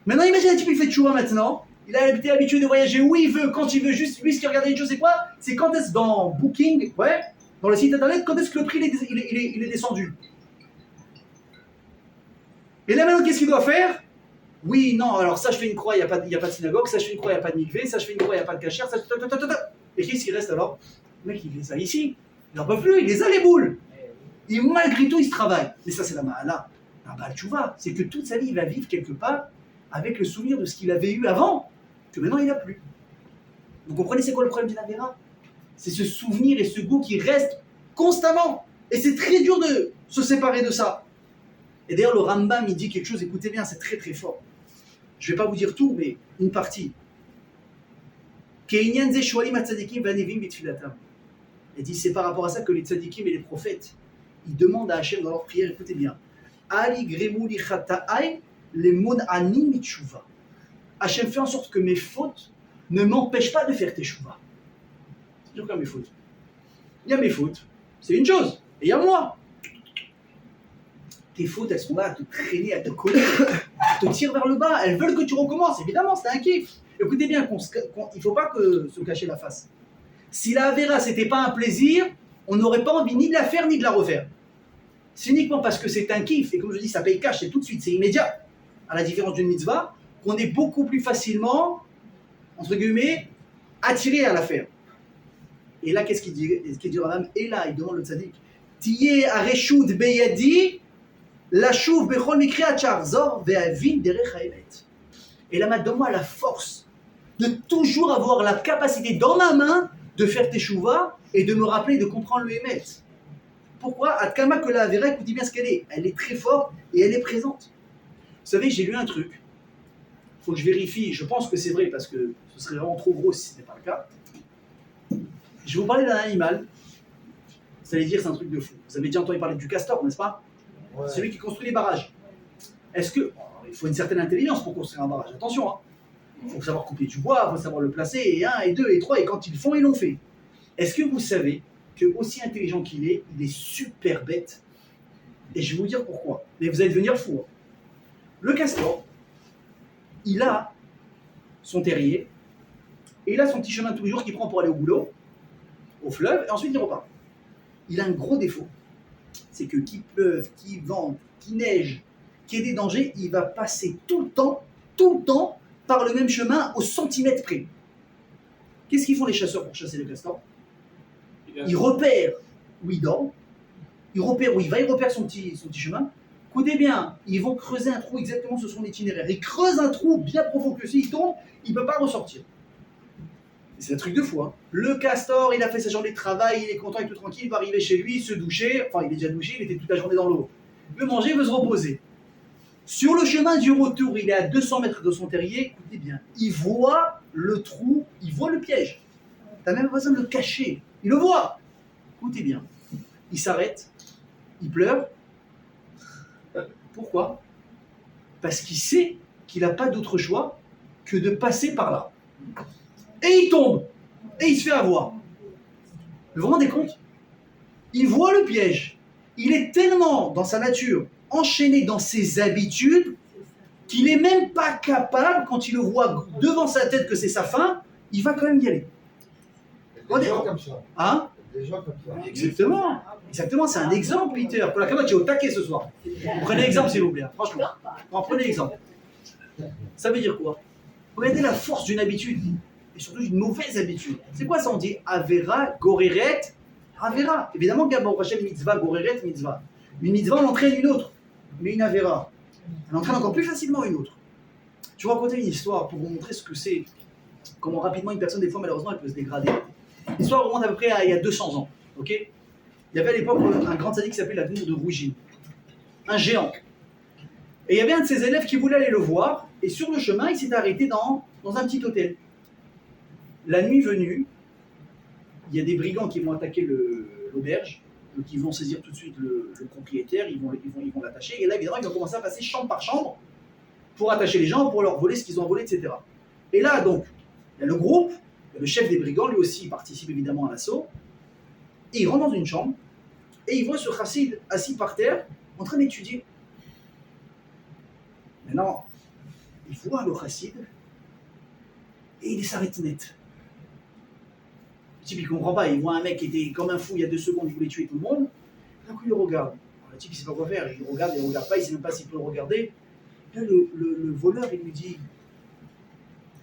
Maintenant, imagine un type, il fait tchouva maintenant. Il a été habitué de voyager où il veut, quand il veut. Juste, lui, ce qu'il regarde une chose, c'est quoi? C'est quand est-ce dans Booking, ouais, dans le site internet, quand est-ce que le prix il est descendu. Et là, maintenant, qu'est-ce qu'il doit faire? Oui, non, alors ça, je fais une croix, il n'y a pas de synagogue. Ça, je fais une croix, il n'y a pas de mikvé. Ça, je fais une croix, il n'y a pas de cachère. Ça, et qu'est-ce qui reste alors? Le mec, il les a ici. Il n'en peut plus, il les a les boules. Et malgré tout, il se travaille. Mais ça, c'est la ma'ala. La Baal Tchouva, c'est que toute sa vie, il va vivre quelque part avec le souvenir de ce qu'il avait eu avant, que maintenant, il n'a plus. Vous comprenez, c'est quoi le problème d'une Avera? C'est ce souvenir et ce goût qui reste constamment. Et c'est très dur de se séparer de ça. Et d'ailleurs, le Rambam, il dit quelque chose, écoutez bien, c'est très très fort. Je ne vais pas vous dire tout, mais une partie. Il dit, c'est par rapport à ça que les tzadikim et les prophètes, ils demandent à Hachem dans leur prière, écoutez bien, Ali gremu li chata'ai le mon'ani mitchouva. Hachem fait en sorte que mes fautes ne m'empêchent pas de faire tes chouvas. C'est dur comme mes fautes. Il y a mes fautes, c'est une chose, et il y a moi. Tes fautes, elles sont là à te traîner, à te coller, à te tirer vers le bas. Elles veulent que tu recommences, évidemment, c'est un kiff. Écoutez bien, il ne faut pas se cacher la face. Si la Avera, ce n'était pas un plaisir, on n'aurait pas envie ni de la faire, ni de la refaire. C'est uniquement parce que c'est un kiff, et comme je dis, ça paye cash, c'est tout de suite, c'est immédiat. À la différence d'une mitzvah, qu'on est beaucoup plus facilement, entre guillemets, attiré à la faire. Et là, qu'est-ce qu'il dit Rambam? Et là, il demande le tzaddik, Tiye areshut beyadi, La chouv bechol mikri achar zor ve'avin derech haemet. Et là maintenant, moi, la force de toujours avoir la capacité dans ma main de faire teshuva et de me rappeler de comprendre le Hémet. Pourquoi? Atkama que la Avera, écoutez bien ce qu'elle est. Elle est très forte et elle est présente. Vous savez, j'ai lu un truc. Il faut que je vérifie. Je pense que c'est vrai parce que ce serait vraiment trop gros si ce n'était pas le cas. Je vais vous parler d'un animal. Vous allez dire c'est un truc de fou. Vous avez déjà entendu parler du castor, n'est-ce pas? Ouais. Celui qui construit les barrages. Est-ce que... il faut une certaine intelligence pour construire un barrage. Attention, hein. Il faut savoir couper du bois, il faut savoir le placer, et 1, et 2, et 3, et quand ils le font, ils l'ont fait. Est-ce que vous savez que, aussi intelligent qu'il est, il est super bête? Et je vais vous dire pourquoi. Mais vous allez devenir fou. Hein. Le castor, il a son terrier, et il a son petit chemin tous les jours qu'il prend pour aller au boulot, au fleuve, et ensuite il repart. Il a un gros défaut. C'est que qu'il pleuve, qu'il vente, qu'il neige, qu'il y ait des dangers, il va passer tout le temps, par le même chemin au centimètre près. Qu'est-ce qu'ils font les chasseurs pour chasser les castors? Ils repèrent où il dort, ils repèrent où il va, ils repèrent son petit chemin. Écoutez bien, ils vont creuser un trou exactement sur son itinéraire. Ils creusent un trou bien profond que s'il tombe, il ne peut pas ressortir. C'est un truc de fou. Hein. Le castor, il a fait sa journée de travail, il est content, il est tout tranquille, il va arriver chez lui, se doucher. Enfin, il est déjà douché, il était toute la journée dans l'eau. Il veut manger, il veut se reposer. Sur le chemin du retour, il est à 200 mètres de son terrier. Écoutez bien, il voit le trou, il voit le piège. Tu n'as même pas besoin de le cacher. Il le voit. Écoutez bien. Il s'arrête, il pleure. Pourquoi? Parce qu'il sait qu'il n'a pas d'autre choix que de passer par là. Et il tombe. Et il se fait avoir. Vous vous rendez compte? Il voit le piège. Il est tellement dans sa nature, enchaîné dans ses habitudes, qu'il n'est même pas capable, quand il le voit devant sa tête que c'est sa fin, il va quand même y aller. Des gens comme ça. Hein? Des gens comme ça. Exactement. Exactement, c'est un exemple, Peter. Pour la caméra, tu es au taquet ce soir. Prenez l'exemple, s'il vous plaît. Franchement. Prenez l'exemple. Ça veut dire quoi? Regardez la force d'une habitude. Et surtout d'une mauvaise habitude. C'est quoi ça? On dit Avera, Goreret, Avera. Évidemment, Gabor Hashem, mitzvah, Goreret, mitzvah. Une mitzvah, on entraîne une autre. Mais une Avera, elle entraîne encore plus facilement une autre. Je vais vous raconter une histoire pour vous montrer ce que c'est. Comment rapidement une personne, des fois, malheureusement, elle peut se dégrader. L'histoire remonte à peu près à il y a 200 ans. Ok? Il y avait à l'époque un grand sadique qui s'appelait la Gnour de Rougine. Un géant. Et il y avait un de ses élèves qui voulait aller le voir. Et sur le chemin, il s'est arrêté dans un petit hôtel. La nuit venue, il y a des brigands qui vont attaquer l'auberge, donc ils vont saisir tout de suite le propriétaire, ils vont l'attacher, et là évidemment ils vont commencer à passer chambre par chambre pour attacher les gens, pour leur voler ce qu'ils ont volé, etc. Et là donc, il y a le groupe, le chef des brigands, lui aussi il participe évidemment à l'assaut, et il rentre dans une chambre, et il voit ce chassid assis par terre, en train d'étudier. Maintenant, il voit le chassid, et il s'arrête net. Le type il comprend pas, il voit un mec qui était comme un fou il y a 2 secondes, il voulait tuer tout le monde. D'un coup il le regarde. Alors, le type il sait pas quoi faire, il regarde pas, il sait même pas s'il peut le regarder. Là le voleur il lui dit: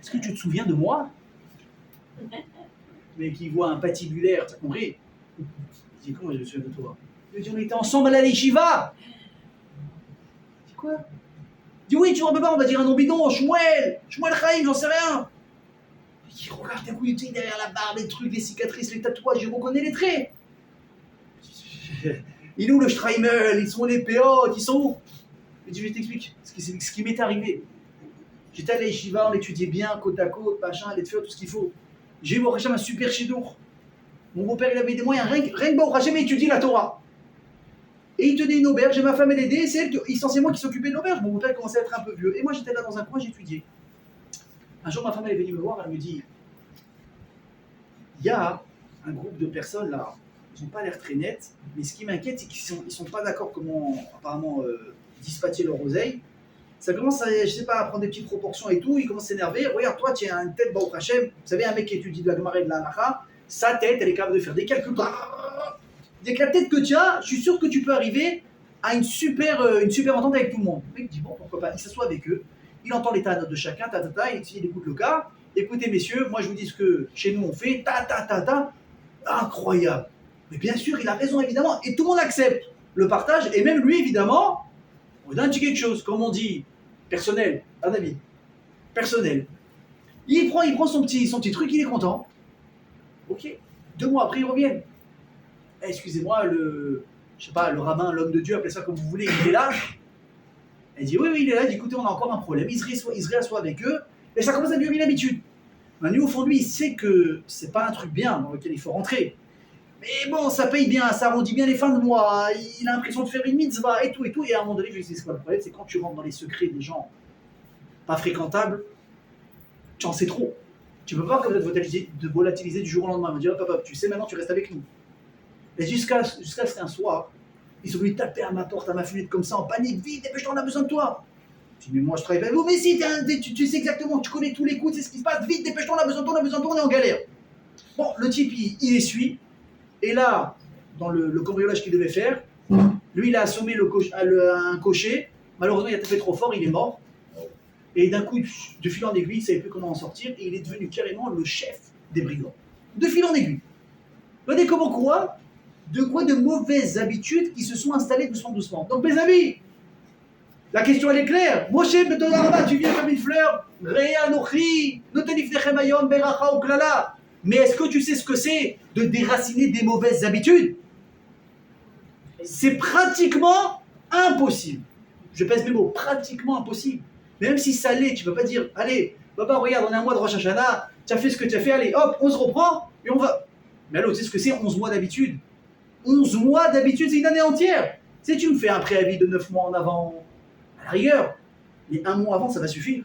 est-ce que tu te souviens de moi? Mais qui voit un patibulaire, t'as compris? Il dit: comment je me souviens de toi? Il lui dit: on était ensemble à la Yeshiva. Il dit: quoi? Il dit: oui, tu ne remets pas, on va dire un nom bidon, Shmuel Chaim, j'en sais rien. Il regarde d'un coup, derrière la barbe, les trucs, les cicatrices, les tatouages, il reconnaît les traits. Il est où le Streimel? Ils sont où les péotes? Ils sont où? Il dit: je t'explique ce qui m'est arrivé. J'étais à l'Yeshiva, on étudiait bien, côte à côte, machin, les faire tout ce qu'il faut. J'ai eu au Hachem un super chidour. Mon beau-père, il avait des moyens, rien que au Hachem, il étudiait la Torah. Et il tenait une auberge, et ma femme, elle aidait, c'est elle essentiellement qui s'occupait de l'auberge. Mon beau-père commençait à être un peu vieux. Et moi, j'étais là dans un coin, j'étudiais. Un jour, ma femme, elle est venue me voir, elle me dit: il y a un groupe de personnes là, ils n'ont pas l'air très nets, mais ce qui m'inquiète, c'est qu'ils ne sont pas d'accord comment, apparemment, dispatcher leur oseille. Ça commence à, je sais pas, à prendre des petites proportions et tout, ils commencent à s'énerver. Regarde, toi, tu as une tête, Baruch Hashem, vous savez, un mec qui étudie de la Gemara et de la Halacha, sa tête, elle est capable de faire des calculs. Avec la tête que tu as, je suis sûr que tu peux arriver à une super entente avec tout le monde. Le mec dit: bon, pourquoi pas. Il s'assoit avec eux, il entend les notes de chacun, il écoute le cas. Écoutez, messieurs, moi je vous dis ce que chez nous on fait, incroyable. Mais bien sûr, il a raison, évidemment, et tout le monde accepte le partage, et même lui, évidemment, On lui donne un petit quelque chose, comme on dit, personnel, un ami, personnel. Il prend son petit truc, il est content. Ok. 2 mois après, ils reviennent. Eh, excusez-moi, le rabbin, l'homme de Dieu, appelez ça comme vous voulez, il est là. Elle dit oui, il est là. Il dit écoutez, on a encore un problème. Il se réassoit avec eux et ça commence à devenir une habitude. Manu, au fond de lui, il sait que c'est pas un truc bien dans lequel il faut rentrer. Mais bon, ça paye bien, ça arrondit bien les fins de mois. Il a l'impression de faire une mitzvah et tout. Et à un moment donné, je lui dis c'est quoi le problème? C'est quand tu rentres dans les secrets des gens pas fréquentables, tu en sais trop. Tu peux pas comme ça de volatiliser du jour au lendemain. Il me dit hop, tu sais maintenant, tu restes avec nous. Et jusqu'à ce qu'un soir, ils sont venus taper à ma porte, à ma fenêtre comme ça en panique. Vite, dépêche-toi, on a besoin de toi. Je dis mais moi je travaille avec vous. Mais si, tu sais exactement, tu connais tous les coups, tu sais ce qui se passe. Vite, dépêche-toi, on a besoin de toi, on est en galère. Bon, le type, il essuie. Et là, dans le cambriolage qu'il devait faire, lui, il a assommé un cocher. Malheureusement, il a tapé trop fort, il est mort. Et d'un coup, de fil en aiguille, il ne savait plus comment en sortir. Et il est devenu carrément le chef des brigands. De fil en aiguille. Regardez comment quoi? De mauvaises habitudes qui se sont installées doucement. Donc, mes amis, la question elle est claire. Moshe Betonaraba, tu viens comme une fleur. Réa Nochi, Notenifnechem Ayom, Beracha Oklala. Mais est-ce que tu sais ce que c'est de déraciner des mauvaises habitudes? C'est pratiquement impossible. Je pèse mes mots, pratiquement impossible. Mais même si ça l'est, tu ne peux pas dire, allez, papa, regarde, on est un mois de Rosh Hashanah, tu as fait ce que tu as fait, allez, hop, on se reprend et on va. Mais allô, tu sais ce que c'est 11 mois d'habitude? 11 mois d'habitude, c'est une année entière. Tu sais, tu me fais un préavis de 9 mois en avant, à la rigueur. Mais 1 mois avant, ça va suffire.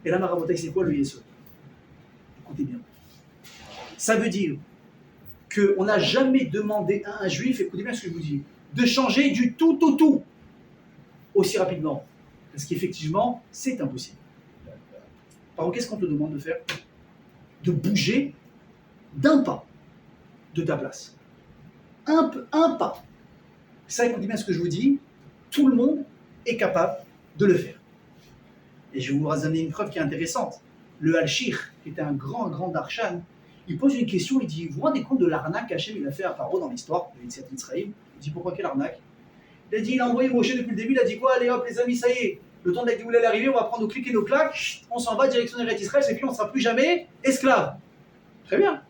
Et là, Marabotaï, c'est quoi le Yesod? Écoutez bien. Ça veut dire qu'on n'a jamais demandé à un juif, écoutez bien ce que je vous dis, de changer du tout au tout aussi rapidement. Parce qu'effectivement, c'est impossible. Par contre, qu'est-ce qu'on te demande de faire? De bouger d'un pas de ta place. Un pas. Ça, écoutez bien ce que je vous dis, tout le monde est capable de le faire. Et je vais vous donner une preuve qui est intéressante. Le Al-Shir, qui était un grand darshan, il pose une question, il dit, vous vous rendez compte de l'arnaque qu'Hachem il a fait à Paro dans l'histoire de l'Initiat Israël? Il dit, pourquoi quelle arnaque? Il a dit, il a envoyé Moshe depuis le début, il a dit quoi? Allez hop les amis, ça y est, le temps de la Géoula est arrivé, on va prendre nos clics et nos claques, on s'en va, direction d'Eretz Israël, c'est fini, on ne sera plus jamais esclave. Très bien.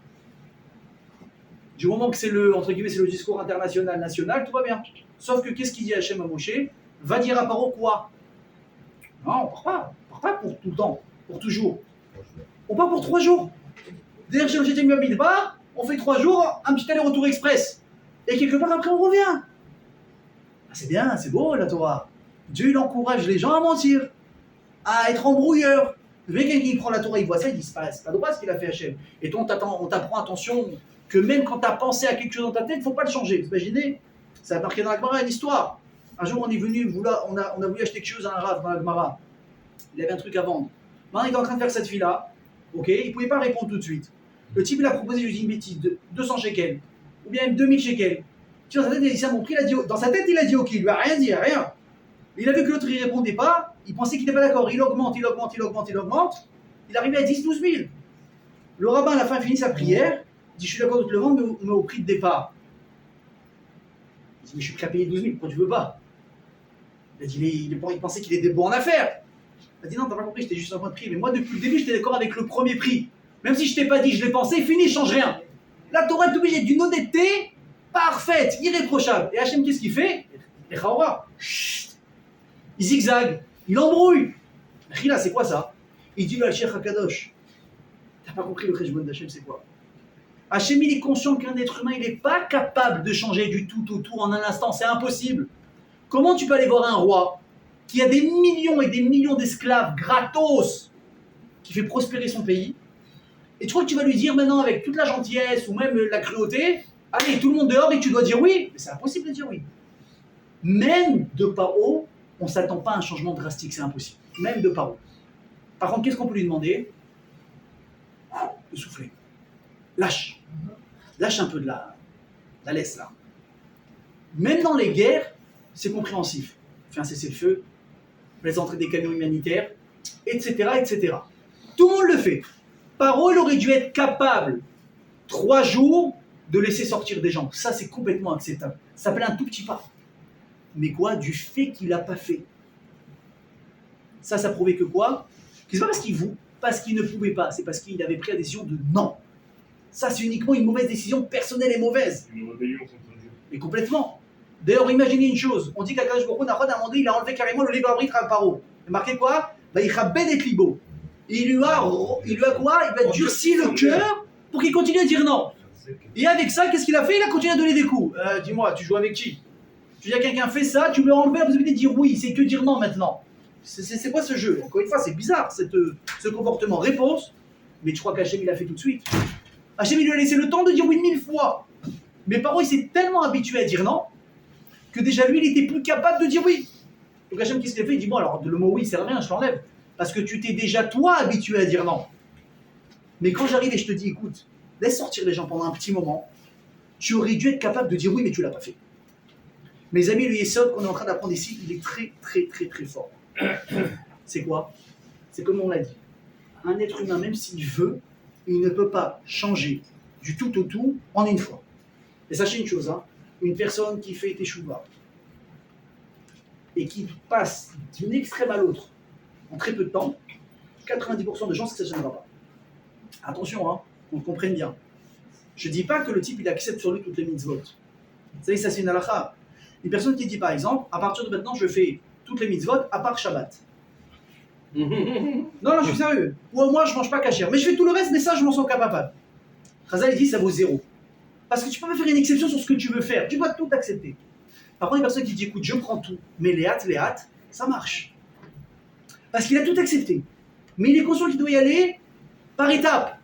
Du moment que c'est entre guillemets, c'est le discours international, national, tout va bien. Sauf que qu'est-ce qu'il dit Hachem à Moshe? Va dire à Paro quoi? Non, on part pas pour tout le temps, pour toujours. On part pour 3 jours. D'ailleurs, chez le GTM Midbar, on fait 3 jours, un petit aller-retour express. Et quelque part après, on revient. Ah, c'est bien, c'est beau la Torah. Dieu, il encourage les gens à mentir, à être embrouilleurs. Le mec qui prend la Torah, il voit ça, il dit c'est pas droit ce qu'il a fait Hachem. Et toi, on t'apprend attention que même quand tu as pensé à quelque chose dans ta tête, il ne faut pas le changer. Vous imaginez? Ça a marqué dans la Gemara une histoire. Un jour, on est venu, on a voulu acheter quelque chose à un Rav dans la Gemara. Il avait un truc à vendre. Maintenant, il est en train de faire cette fille-là. Ok, il ne pouvait pas répondre tout de suite. Le type, il a proposé, je dis une bêtise, 200 shekels. Ou bien même 2000 shekels. Dans sa tête, il a dit ça, mon prix, dans sa tête, il a dit ok, il lui a rien dit, rien. Il a vu que l'autre, il ne répondait pas. Il pensait qu'il n'était pas d'accord. Il augmente. Il arrivait à 10-12 000. Le rabbin, à la fin, finit sa prière. Il dit, je suis d'accord de te le vendre, mais au prix de départ. Il dit, mais je suis prêt à payer 12 000, pourquoi tu veux pas? Il a dit, il pensait qu'il était bon en affaires. Il a dit, non, t'as pas compris, j'étais juste en point de prix. Mais moi, depuis le début, j'étais d'accord avec le premier prix. Même si je t'ai pas dit, je l'ai pensé, fini, change rien. La Torah est obligée d'une honnêteté parfaite, irréprochable. Et Hachem, qu'est-ce qu'il fait? Il zigzague, il embrouille. Rila, c'est quoi ça? Il dit, le Al-Sheikh HaKadosh. T'as pas compris le Cheshbon d'Hachem, c'est quoi? Hachem, il est conscient qu'un être humain, il n'est pas capable de changer du tout au tout en un instant, c'est impossible. Comment tu peux aller voir un roi qui a des millions et des millions d'esclaves gratos, qui fait prospérer son pays, et tu crois que tu vas lui dire maintenant avec toute la gentillesse ou même la cruauté, allez, tout le monde dehors et tu dois dire oui? Mais c'est impossible de dire oui. Même de Paro, on ne s'attend pas à un changement drastique, c'est impossible. Même de Paro. Par contre, qu'est-ce qu'on peut lui demander? De souffler. Lâche un peu de la laisse là. Même dans les guerres, c'est compréhensif. Fait un cessez-le-feu, les entrées des camions humanitaires, etc. Tout le monde le fait. Paro, il aurait dû être capable, 3 jours, de laisser sortir des gens. Ça, c'est complètement acceptable. Ça s'appelle un tout petit pas. mais quoi? Du fait qu'il n'a pas fait. Ça prouvait que quoi? Que c'est pas parce qu'il ne pouvait pas, c'est parce qu'il avait pris la décision de non. Ça, c'est uniquement une mauvaise décision personnelle et mauvaise. Une rébellion contre Dieu. Mais complètement. D'ailleurs, imaginez une chose. On dit qu'Akadosh Baruch Hu, Nahon, à un moment donné, il a enlevé carrément le livre arbitre à Paro. Il a marqué quoi? Il a ben et libo. Il lui a quoi? Il lui a durci le cœur pour qu'il continue à dire non. Et avec ça, qu'est-ce qu'il a fait? Il a continué à donner des coups. Dis-moi, tu joues avec qui? Tu dis à quelqu'un fait ça, tu lui as enlevé la possibilité de dire oui, c'est que dire non maintenant. C'est quoi ce jeu? Encore une fois, c'est bizarre ce comportement. Réponse, mais tu crois qu'Hachem il a fait tout de suite? Hachem il lui a laissé le temps de dire oui 1000 fois. Mais Paro il s'est tellement habitué à dire non que déjà lui il était plus capable de dire oui. Donc Hachem qu'est-ce qu'il a fait? Il dit bon alors le mot oui sert à rien, je l'enlève. Parce que tu t'es déjà toi habitué à dire non. Mais quand j'arrive et je te dis écoute, laisse sortir les gens pendant un petit moment, tu aurais dû être capable de dire oui mais tu l'as pas fait. Mes amis, le Yesod qu'on est en train d'apprendre ici, il est très très très très fort. C'est quoi? C'est comme on l'a dit. Un être humain, même s'il veut, il ne peut pas changer du tout au tout en une fois. Et sachez une chose, hein, une personne qui fait teshuva et qui passe d'une extrême à l'autre en très peu de temps, 90% de chances que ça ne va pas. Attention, hein, qu'on comprenne bien. Je ne dis pas que le type il accepte sur lui toutes les mitzvot. Vous savez, ça c'est une halakha. Une personne qui dit par exemple, à partir de maintenant je fais toutes les mitzvot à part Shabbat. Non, je suis sérieux. Ou au moins je mange pas kasher. Mais je fais tout le reste, mais ça je m'en sens capable. Chazal dit ça vaut 0. Parce que tu peux pas faire une exception sur ce que tu veux faire. Tu dois tout accepter. Par contre, une personne qui dit écoute, je prends tout, mais les hâtes, ça marche. Parce qu'il a tout accepté. Mais il est conscient qu'il doit y aller par étapes.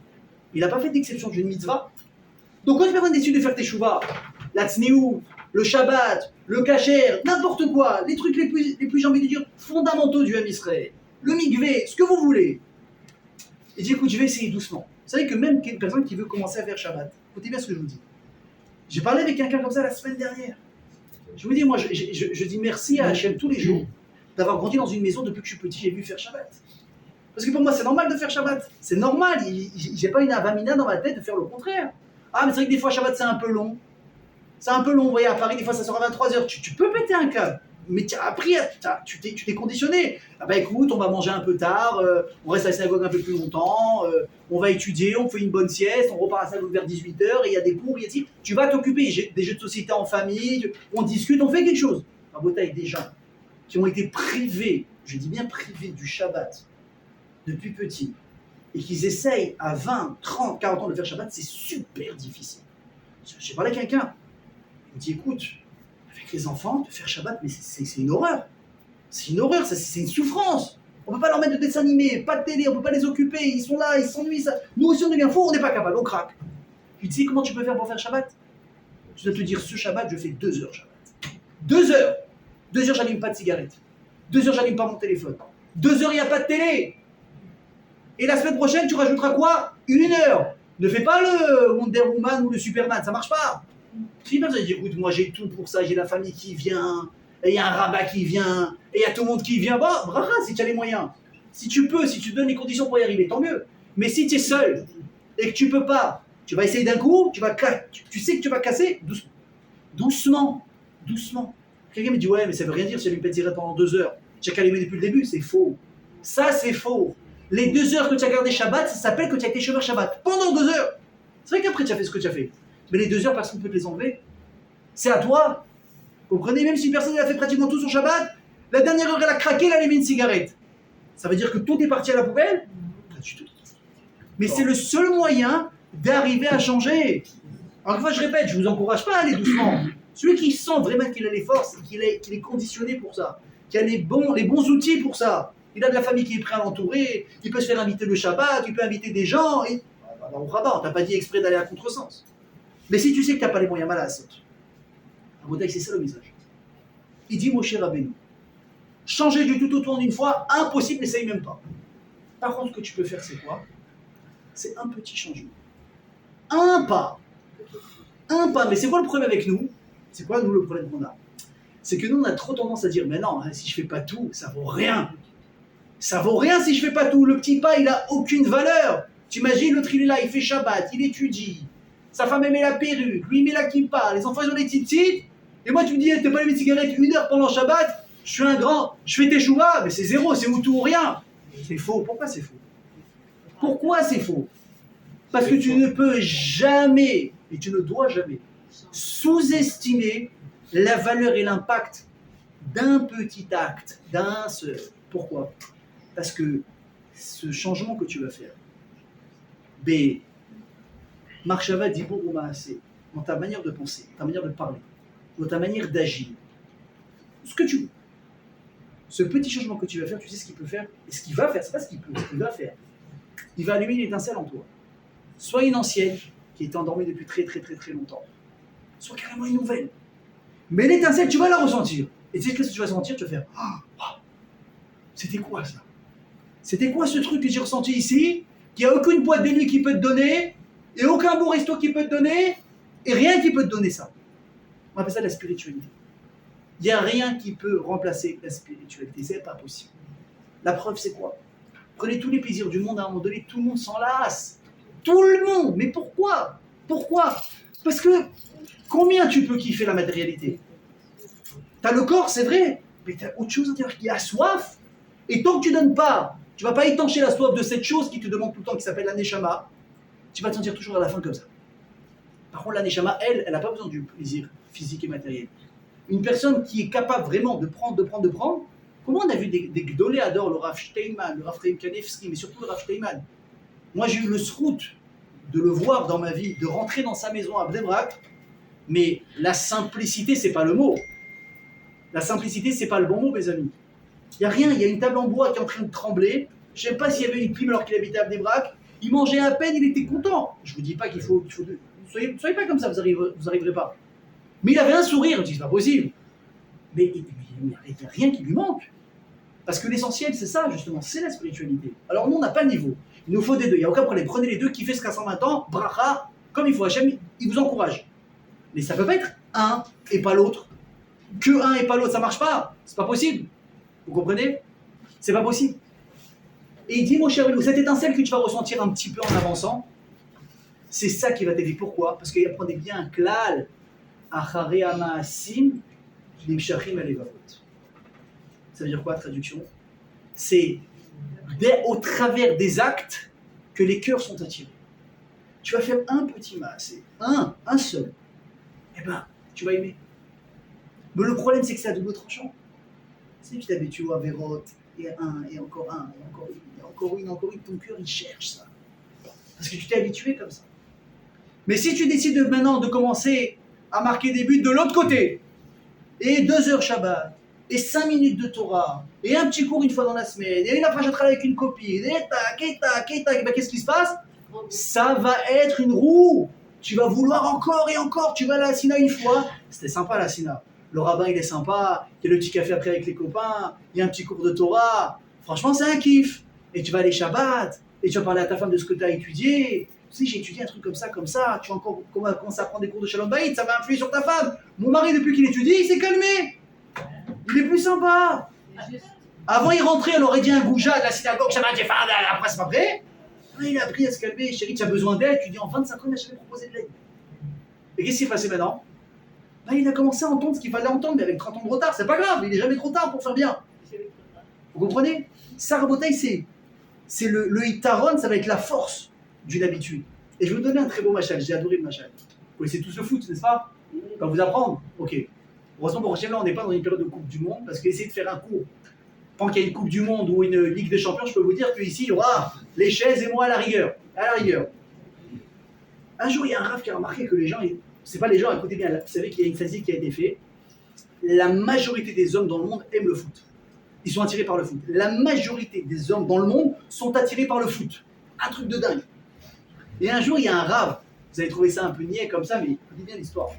Il n'a pas fait d'exception d'une mitzvah. Donc quand une personne décide de faire teshuva, la tzniou, le Shabbat, le kasher, n'importe quoi, les trucs les plus j'ai envie de dire, fondamentaux du Ham Israël, le mikvé, ce que vous voulez. Il dit écoute, je vais essayer doucement. Vous savez que même une personne qui veut commencer à faire Shabbat, écoutez bien ce que je vous dis. J'ai parlé avec quelqu'un comme ça la semaine dernière. Je vous dis, moi, je dis merci à Hachem tous les jours d'avoir grandi dans une maison depuis que je suis petit, j'ai vu faire Shabbat. Parce que pour moi, c'est normal de faire Shabbat. C'est normal, j'ai pas une avamina dans ma tête de faire le contraire. Ah, mais c'est vrai que des fois, Shabbat, c'est un peu long. C'est un peu long, vous voyez, à Paris, des fois, ça sort à 23h. Tu peux péter un câble. Mais après, tu t'es conditionné. Ah bah écoute, on va manger un peu tard, on reste à la synagogue un peu plus longtemps, on va étudier, on fait une bonne sieste, on repart à la synagogue vers 18h, et il y a des cours, tu vas t'occuper, des jeux de société en famille, on discute, on fait quelque chose. À Bota, avec des gens qui ont été privés, je dis bien privés du Shabbat, depuis petit, et qu'ils essayent à 20, 30, 40 ans de faire Shabbat, c'est super difficile. J'ai parlé à quelqu'un, il me dit écoute, avec les enfants, de faire Shabbat, mais c'est une horreur. C'est une horreur, c'est une souffrance. On ne peut pas leur mettre de dessin animé, pas de télé, on ne peut pas les occuper, ils sont là, ils s'ennuient. Ça. Nous aussi on devient fou, on n'est pas capable, on craque. Tu te dis comment tu peux faire pour faire Shabbat? Tu dois te dire ce Shabbat, je fais 2 heures Shabbat. 2 heures. 2 heures, j'allume pas de cigarette. 2 heures, j'allume pas mon téléphone. 2 heures, il n'y a pas de télé. Et la semaine prochaine, tu rajouteras quoi? 1 heure. Ne fais pas le Wonder Woman ou le Superman, ça marche pas. Si une personne dit écoute, moi j'ai tout pour ça, j'ai la famille qui vient, et il y a un rabbin qui vient, et il y a tout le monde qui vient, bah, bracha, si tu as les moyens. Si tu peux, si tu donnes les conditions pour y arriver, tant mieux. Mais si tu es seul et que tu peux pas, tu vas essayer d'un coup, tu sais que tu vas casser, doucement. Quelqu'un me dit ouais, mais ça veut rien dire si j'allume pas de cigarette pendant 2 heures. Tu as qu'à allumer depuis le début, c'est faux. Ça, c'est faux. Les 2 heures que tu as gardé Shabbat, ça s'appelle que tu as été chômeur Shabbat pendant 2 heures. C'est vrai qu'après tu as fait ce que tu as fait. Mais les 2 heures, personne ne peut te les enlever. C'est à toi. Vous comprenez? Même si une personne a fait pratiquement tout son Shabbat, la dernière heure elle a craqué, elle a allumé une cigarette. Ça veut dire que tout est parti à la poubelle? Pas du tout. Mais c'est le seul moyen d'arriver à changer. Encore une fois, je répète, je ne vous encourage pas à aller doucement. Celui qui sent vraiment qu'il a les forces, qu'il est conditionné pour ça, qu'il a les bons outils pour ça, il a de la famille qui est prête à l'entourer, il peut se faire inviter le Shabbat, il peut inviter des gens. On ne t'a pas dit exprès d'aller à contresens. Mais si tu sais que tu n'as pas les moyens, mal à la saute. C'est ça le message. Il dit Moshe Rabbeinu, changer du tout au tout en une fois, impossible, n'essaye même pas. Par contre, ce que tu peux faire, c'est quoi? C'est un petit changement. Un pas. Mais c'est quoi le problème avec nous? C'est quoi, nous, le problème qu'on a? C'est que nous, on a trop tendance à dire, mais non, hein, si je fais pas tout, ça vaut rien. Ça vaut rien si je fais pas tout. Le petit pas, il a aucune valeur. Tu imagines, l'autre, il est là, il fait Shabbat, il étudie. Sa femme, elle met la perruque, lui, il met la kippa, les enfants, ils ont des petites. Et moi, tu me dis, t'es pas allumé de cigarette 1 heure pendant Shabbat, je suis un grand, je fais tes chouvas, mais c'est zéro, c'est ou tout ou rien. C'est faux. Pourquoi c'est faux? Pourquoi c'est faux? Parce que tu ne peux jamais, et tu ne dois jamais, sous-estimer la valeur et l'impact d'un petit acte, d'un seul. Pourquoi? Parce que ce changement que tu vas faire, B, Marshava dit pour assez, dans ta manière de penser, ta manière de parler, dans ta manière d'agir, ce que tu veux. Ce petit changement que tu vas faire, tu sais ce qu'il peut faire? Et ce qu'il va faire, c'est pas ce qu'il peut, ce qu'il va faire. Il va allumer une étincelle en toi. Soit une ancienne, qui est endormie depuis très longtemps, soit carrément une nouvelle. Mais l'étincelle, tu vas la ressentir. Et tu sais ce que tu vas sentir? Tu vas faire c'était quoi ça? C'était quoi ce truc que j'ai ressenti ici? Qu'il n'y a aucune boîte de nuit qui peut te donner, et aucun bon resto qui peut te donner, et rien qui peut te donner ça. On appelle ça la spiritualité. Il n'y a rien qui peut remplacer la spiritualité, c'est pas possible. La preuve, c'est quoi? Prenez tous les plaisirs du monde, à un moment donné, tout le monde s'en lasse. Tout le monde. Mais pourquoi? Pourquoi? Parce que combien tu peux kiffer la matérialité? T'as le corps, c'est vrai, mais t'as autre chose à dire, qui a soif. Et tant que tu donnes pas, tu vas pas étancher la soif de cette chose qui te demande tout le temps, qui s'appelle la neshama, tu vas te sentir toujours à la fin comme ça. Par contre, la neshama, elle n'a pas besoin du plaisir physique et matériel. Une personne qui est capable vraiment de prendre, comment on a vu des gdolés adorent le Rav Steinman, le Rav Chaim Kanevsky, mais surtout le Rav Steinman. Moi, j'ai eu le srout de le voir dans ma vie, de rentrer dans sa maison à Bnei Brak, mais la simplicité, c'est pas le mot. La simplicité, c'est pas le bon mot, mes amis. Il n'y a rien, il y a une table en bois qui est en train de trembler. Je ne sais pas s'il y avait une prime alors qu'il habitait à Bnei Brak. Il mangeait à peine, il était content. Je ne vous dis pas qu'il faut. Soyez pas comme ça, vous n'arriverez pas. Mais il avait un sourire, je dis, c'est pas possible. Mais il n'y a rien qui lui manque. Parce que l'essentiel, c'est ça, justement, c'est la spiritualité. Alors nous, on n'a pas le niveau. Il nous faut des deux, il n'y a aucun problème. Prenez les deux, kiffez jusqu'à 120 ans, bracha, comme il faut. Hachem, il vous encourage. Mais ça ne peut pas être un et pas l'autre. Que un et pas l'autre, ça ne marche pas. C'est pas possible. Vous comprenez? C'est pas possible. Et il dit, mon cher Elou, cette étincelle que tu vas ressentir un petit peu en avançant, c'est ça qui va t'aider. Pourquoi? Parce qu'il apprenait bien un klal. Acharei hama'asim nimshachim alevavot. Ça veut dire quoi, traduction? C'est au travers des actes que les cœurs sont attirés. Tu vas faire un petit maasé, un seul. Eh ben, tu vas aimer. Mais le problème, c'est que c'est à double tranchant. Tu sais, tu t'habitues à Vérot, et un, et encore un, et encore une, et encore une, ton cœur, il cherche ça. Parce que tu t'es habitué comme ça. Mais si tu décides maintenant de commencer à marquer des buts de l'autre côté, et 2 heures Shabbat, et 5 minutes de Torah, et un petit cours une fois dans la semaine, et une après je travaille avec une copine, et tac, ben, qu'est-ce qui se passe? Ça va être une roue. Tu vas vouloir encore et encore. Tu vas à la Sina une fois. C'était sympa la Sina. Le rabbin il est sympa. Il y a le petit café après avec les copains. Il y a un petit cours de Torah. Franchement, c'est un kiff. Et tu vas aller Shabbat. Et tu vas parler à ta femme de ce que tu as étudié. Tu sais, j'ai étudié un truc comme ça. Tu vas encore commencer à prendre des cours de Shalom Bayit. Ça va influer sur ta femme. Mon mari, depuis qu'il étudie, il s'est calmé. Il est plus sympa. Avant, il rentrait, on aurait dit un goujat de la synagogue. Shabbat, j'ai fait après, c'est pas vrai. Il a appris à se calmer. Chérie, tu as besoin d'aide. Tu dis en 25 ans, il n'a jamais proposé de l'aide. Et qu'est-ce qui s'est passé maintenant? Il a commencé à entendre ce qu'il fallait entendre, mais avec 30 ans de retard. C'est pas grave, il n'est jamais trop tard pour faire bien. Vous comprenez? Ça, Rabotaï, c'est le Itaron, ça va être la force d'une habitude. Et je vais vous donner un très beau machal. J'ai adoré le machal. Vous connaissez tous le foot, n'est-ce pas? On va vous apprendre. Ok. Heureusement pour Hachem, là, on n'est pas dans une période de Coupe du Monde, parce qu'essayer de faire un cours. Tant qu'il y a une Coupe du Monde ou une Ligue des Champions, je peux vous dire qu'ici, il y aura les chaises et moi à la rigueur. À la rigueur. Un jour, il y a un raf qui a remarqué que les gens, c'est pas les gens, écoutez bien, vous savez qu'il y a une statistique qui a été faite. La majorité des hommes dans le monde aiment le foot. Ils sont attirés par le foot. La majorité des hommes dans le monde sont attirés par le foot. Un truc de dingue. Et un jour, il y a un rave. Vous allez trouver ça un peu niais comme ça, mais écoutez bien l'histoire.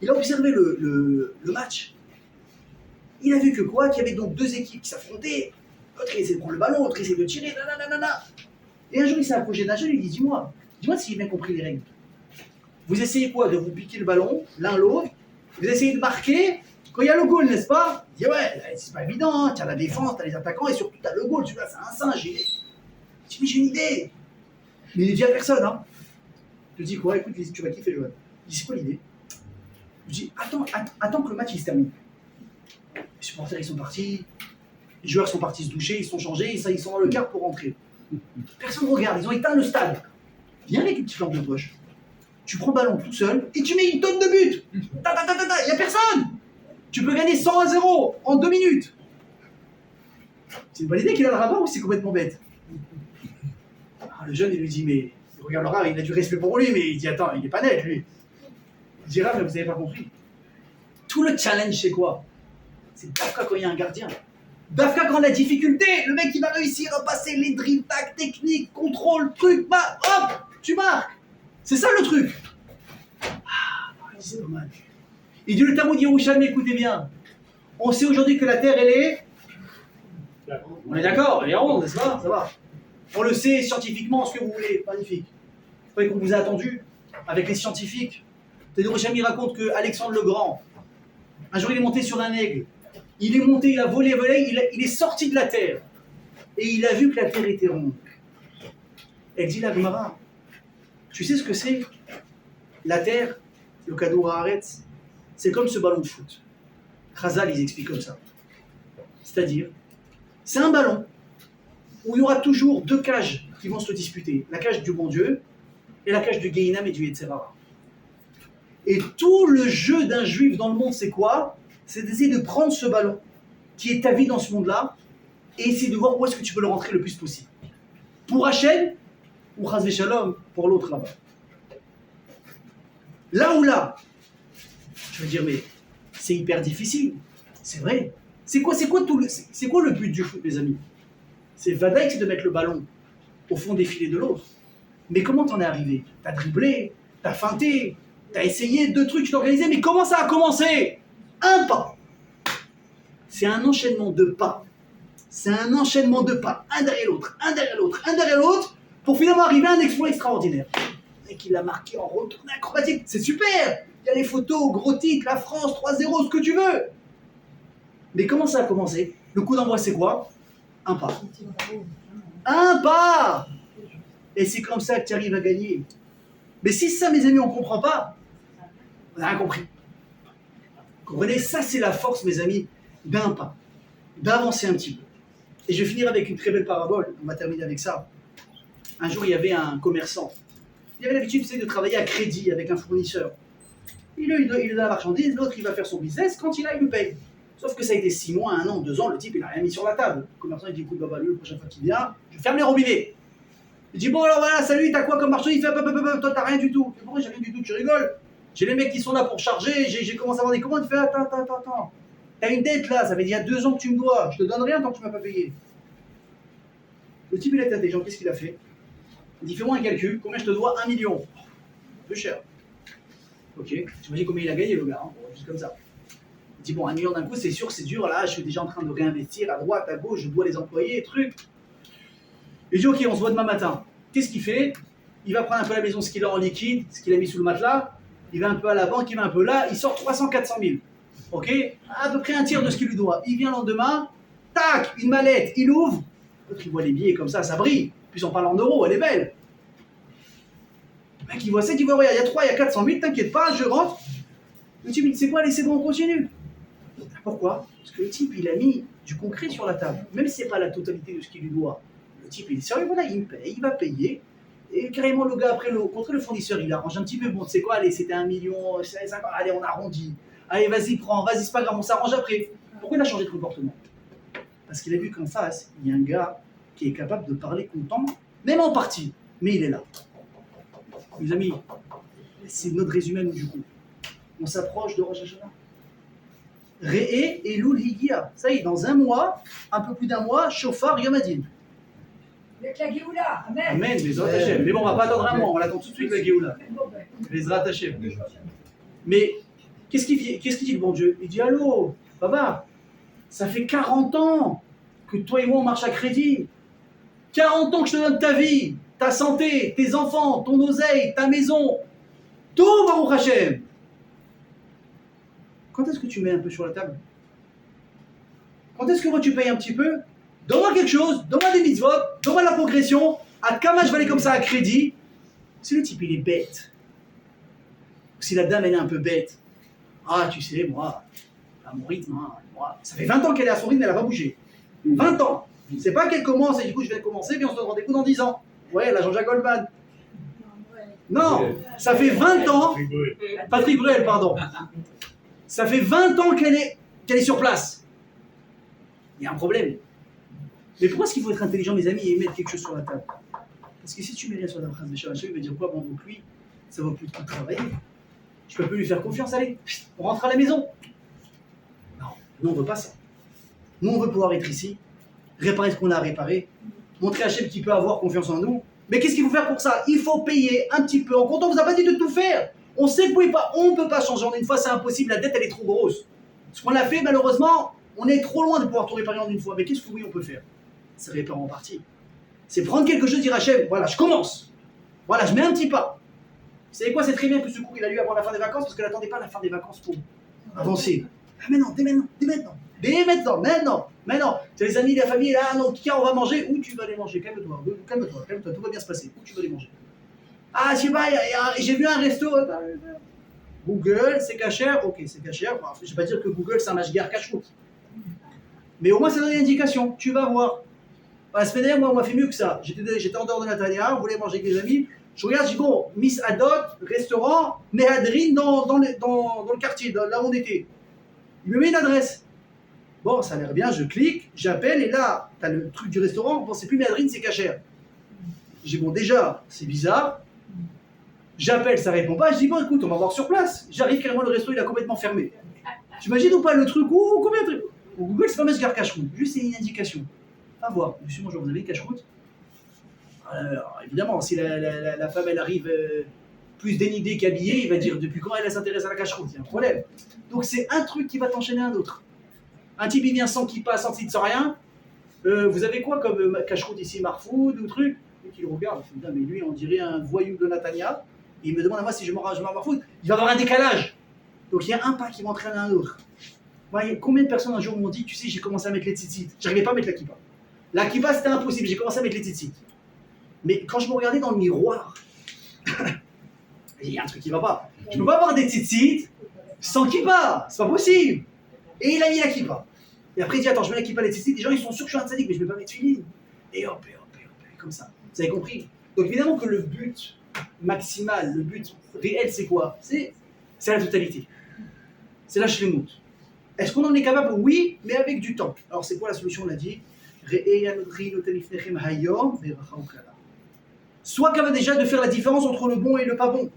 Il a observé le match. Il a vu que quoi? Qu'il y avait donc 2 équipes qui s'affrontaient. L'autre, il essayait de prendre le ballon, l'autre, il essayait de tirer. Nanana. Et un jour, il s'est approché d'un jeune, il lui dit, dis-moi si j'ai bien compris les règles. Vous essayez quoi? De vous piquer le ballon, l'un l'autre. Vous essayez de marquer quand il y a le goal, n'est-ce pas? Il dit, ouais, c'est pas évident. Tu as la défense, tu as les attaquants et surtout tu as le goal. Tu vois, c'est un singe. Il dit, mais j'ai une idée. Mais il ne dit à personne. Je te dis quoi? Écoute, tu vas kiffer, Joël. Il dit, c'est quoi l'idée? Je dis, attends que le match il se termine. Les supporters ils sont partis, les joueurs sont partis se doucher, ils sont changés, ils sont dans le car pour rentrer. Personne ne regarde, ils ont éteint le stade. Viens avec une petite lampe de poche. Tu prends le ballon tout seul et tu mets une tonne de buts. Il n'y a personne. Tu peux gagner 100-0 en 2 minutes. C'est une bonne idée qu'il a le rabat ou c'est complètement bête? Le jeune il lui dit, mais il regarde le rabat, il a du respect pour lui, mais il dit, attends, il est pas net lui. Il dira, mais vous n'avez pas compris. Tout le challenge c'est quoi? C'est Dafka quand il y a un gardien. Dafka quand la difficulté, le mec il va réussir à passer les dribbles, tac, technique, contrôle, truc, hop, tu marques. C'est ça le truc. C'est dommage. Il dit le Talmud Yerushalmi, écoutez bien. On sait aujourd'hui que la terre elle est. On est d'accord, elle est ronde, n'est-ce pas? Ça va. On le sait scientifiquement, ce que vous voulez. Magnifique. Vous croyez qu'on vous a attendu avec les scientifiques? Yerushalmi raconte que Alexandre le Grand, un jour il est monté sur un aigle. Il est monté, il a volé, il est sorti de la terre. Et il a vu que la terre était ronde. Elle dit la Gemara, tu sais ce que c'est? La terre, le Kadour Haaretz, c'est comme ce ballon de foot. Khazal, ils expliquent comme ça. C'est-à-dire, c'est un ballon où il y aura toujours 2 cages qui vont se disputer. La cage du bon Dieu et la cage du Gehinam et du Yetzerara. Et tout le jeu d'un juif dans le monde, c'est quoi? C'est d'essayer de prendre ce ballon, qui est ta vie dans ce monde-là, et essayer de voir où est-ce que tu peux le rentrer le plus possible. Pour Hachem, ou Chas Shalom, pour l'autre là-bas. Là ou là, je veux dire, mais c'est hyper difficile. C'est vrai. C'est quoi le but du foot, mes amis? C'est vadaïque, c'est de mettre le ballon au fond des filets de l'autre. Mais comment t'en es arrivé? T'as dribblé, t'as feinté, t'as essayé 2 trucs, tu t'es organisé, mais comment ça a commencé? Un pas. C'est un enchaînement de pas. C'est un enchaînement de pas, un derrière l'autre, un derrière l'autre, un derrière l'autre, pour finalement arriver à un exploit extraordinaire. Et qu'il a marqué en retourné acrobatique, c'est super. Il y a les photos, gros titre, la France, 3-0, ce que tu veux. Mais comment ça a commencé? Le coup d'envoi, c'est quoi? Un pas. Un pas. Et c'est comme ça que tu arrives à gagner. Mais si ça, mes amis, on ne comprend pas, on n'a rien compris. Vous comprenez? Ça, c'est la force, mes amis, d'un pas, d'avancer un petit peu. Et je vais finir avec une très belle parabole, on va terminer avec ça. Un jour, il y avait un commerçant. Il avait l'habitude, de travailler à crédit avec un fournisseur. Il lui donne la marchandise, l'autre, il va faire son business, quand il a, il lui paye. Sauf que ça a été 6 mois, 1 an, 2 ans, le type, il n'a rien mis sur la table. Le commerçant, il dit, écoute, lui, la prochaine fois qu'il vient, je ferme les robinets. Il dit, bon, alors voilà, salut, t'as quoi comme marchandise? Il fait, toi, t'as rien du tout. Pourquoi j'ai rien du tout? Tu rigoles? J'ai les mecs qui sont là pour charger, j'ai commencé à avoir des commandes, il fait, attends. T'as une dette là, ça fait il y a 2 ans que tu me dois, je te donne rien tant que tu m'as pas payé. Le type, il est intelligent, qu'est-ce qu'il a fait? Il dit, fais-moi un calcul, combien je te dois? 1 million. Un peu cher. Ok, j'imagine combien il a gagné le gars, hein, juste comme ça. Il dit, bon, 1 million d'un coup, c'est sûr, c'est dur, là, je suis déjà en train de réinvestir à droite, à gauche, je dois les employés, trucs. Il dit, ok, on se voit demain matin. Qu'est-ce qu'il fait? Il va prendre un peu à la maison ce qu'il a en liquide, ce qu'il a mis sous le matelas, il va un peu à la banque, il va un peu là, il sort 300-400 000. Ok? À peu près un tiers de ce qu'il lui doit. Il vient le lendemain, tac, une mallette, il ouvre, l'autre il voit les billets comme ça brille. Puis on parle en euros, elle est belle. Le mec il voit ça, il voit, il y a 3, il y a 400 000, t'inquiète pas, je rentre. Le type il dit, c'est quoi, allez, c'est bon, on continue. Pourquoi? Parce que le type il a mis du concret sur la table, même si c'est pas la totalité de ce qu'il lui doit. Le type il est sérieux, voilà, il me paye, il va payer. Et carrément le gars après contre le fournisseur, il arrange un petit peu, bon tu sais quoi, allez, c'était 1 million, allez, on arrondit. Allez, vas-y, prends, vas-y, c'est pas grave, on s'arrange après. Pourquoi il a changé de comportement? Parce qu'il a vu qu'en face, il y a un gars qui est capable de parler content, même en partie, mais il est là. Mes amis, c'est notre résumé, nous, du coup. On s'approche de Rosh Hashanah. Re'e et Elul Higia. Ça y est, dans 1 mois, un peu plus d'1 mois, Shofar Yom Hadin. Avec la Géoula, amen. Amen, Bezrat Hashem. Mais bon, on va pas attendre 1 mois, on l'attend tout de suite, la Géoula. Bezrat Hashem. Mais qu'est-ce qu'il dit le bon Dieu? Il dit, allô, Baba, ça fait 40 ans que toi et moi on marche à crédit. 40 ans que je te donne ta vie, ta santé, tes enfants, ton oseille, ta maison. Tout, Baruch Hashem. Quand est-ce que tu mets un peu sur la table? Quand est-ce que moi tu payes un petit peu? Donne-moi quelque chose, donne-moi des mitzvot, donne-moi la progression. À Kama je vais aller comme ça à crédit. Si le type il est bête, si la dame elle est un peu bête, Ah, tu sais, moi, à mon rythme, hein, moi, ça fait 20 ans qu'elle est à son rythme, elle n'a pas bougé. 20 ans. C'est pas qu'elle commence et du coup je vais commencer, puis on se donne rendez-vous dans 10 ans. Ouais, la Jean-Jacques Goldman. Non, ça fait 20 ans. Patrick Bruel, pardon. Ça fait 20 ans qu'elle est sur place. Il y a un problème. Mais pourquoi est-ce qu'il faut être intelligent, mes amis, et mettre quelque chose sur la table? Parce que si tu mets rien sur la phrase de Shalacha, il va dire quoi? Bon, donc lui, ça va plus de travailler. Je peux plus lui faire confiance, allez, on rentre à la maison. Non, nous on veut pas ça. Nous on veut pouvoir être ici, réparer ce qu'on a à réparer, montrer à Hachem qu'il peut avoir confiance en nous. Mais qu'est-ce qu'il faut faire pour ça? Il faut payer un petit peu. En compte, on vous a pas dit de tout faire. On sait que on ne peut pas changer en une fois, c'est impossible, la dette elle est trop grosse. Ce qu'on a fait, malheureusement, on est trop loin de pouvoir tout réparer en une fois. Mais qu'est-ce que oui on peut faire? C'est réparer en partie. C'est prendre quelque chose, dire à Hachem, voilà, je commence. Voilà, je mets un petit pas. Vous savez quoi, c'est très bien que ce cours il a lieu avant la fin des vacances, parce que n'attendez pas la fin des vacances pour avancer. Ah mais non, dès maintenant. C'est les amis, la famille, là, non, tiens, on va manger. Où tu vas les manger? Calme-toi, tout va bien se passer. Où tu vas les manger? Ah, je sais pas, j'ai vu un resto. Google, c'est cachère. Ok, c'est cachère. Bon, je ne vais pas dire que Google, c'est un mashgar cache-route. Mais au moins, ça donne une indication. Tu vas voir. La semaine dernière, moi, on m'a fait mieux que ça. J'étais en dehors de Natania, on voulait manger avec des amis. Je regarde, je dis bon, Miss Adot, restaurant, Mehadrin dans le quartier, là où on était. Il me met une adresse. Bon, ça a l'air bien, je clique, j'appelle, et là, t'as le truc du restaurant, bon, c'est plus Mehadrin, c'est cachère. J'ai dit bon, déjà, c'est bizarre. J'appelle, ça répond pas, je dis bon, écoute, on va voir sur place. J'arrive carrément, le resto, il a complètement fermé. T'imagines ou pas le truc, combien de trucs? Google, c'est pas Mesgar cache-route, juste c'est une indication. À voir. Monsieur, bonjour, vous avez une cache-route? Alors, évidemment, si la femme elle arrive plus dénudée qu'habillée, il va dire depuis quand elle s'intéresse à la cache-route, il y a un problème. Donc c'est un truc qui va t'enchaîner un autre. Un type il vient sans kippa, sans titre, sans rien. Vous avez quoi comme cache-route ici, Marfoud ou truc? Et qu'il regarde, il fait, mais lui on dirait un voyou de Natania. Et il me demande à moi si je m'arrange à Marfoud. Il va y avoir un décalage. Donc il y a un pas qui va entraîner un autre. Moi, combien de personnes un jour m'ont dit, tu sais, j'ai commencé à mettre les tzitzit. J'arrivais pas à mettre la kippa. La kippa c'était impossible, j'ai commencé à mettre les tzitzit. Mais quand je me regardais dans le miroir, il y a un truc qui va pas. Je peux pas avoir des tzitzit sans kippa, c'est pas possible. Et il a mis la kippa. Et après il dit attends, je mets la kippa, les tzitzit, les gens ils sont sûrs que je suis un tzaddik, mais je vais pas mettre filine. Et hop, comme ça. Vous avez compris? Donc évidemment que le but maximal, le but réel c'est quoi? C'est la totalité. C'est la shlemut. Est-ce qu'on en est capable? Oui, mais avec du temps. Alors c'est quoi la solution? On l'a dit. Sois capable déjà de faire la différence entre le bon et le pas bon,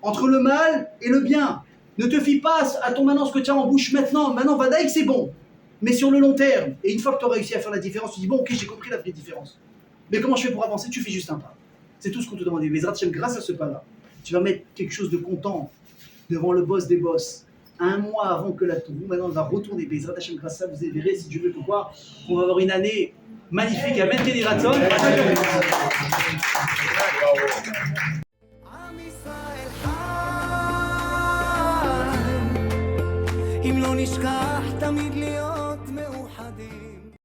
entre le mal et le bien. Ne te fie pas à ton maintenant ce que tu as en bouche maintenant. Maintenant, vadaïk c'est bon, mais sur le long terme. Et une fois que tu as réussi à faire la différence, tu dis bon, ok, j'ai compris la vraie différence. Mais comment je fais pour avancer? Tu fais juste un pas. C'est tout ce qu'on te demande. Mais grâce à ce pas-là, tu vas mettre quelque chose de content devant le boss des boss. Un mois avant que la tour, maintenant, on va retourner. Bezrat Hashem, grâce à ça, vous verrez, si Dieu veut pouvoir, on va avoir une année magnifique à mettre des ratzon. אם לא נשכח תמיד להיות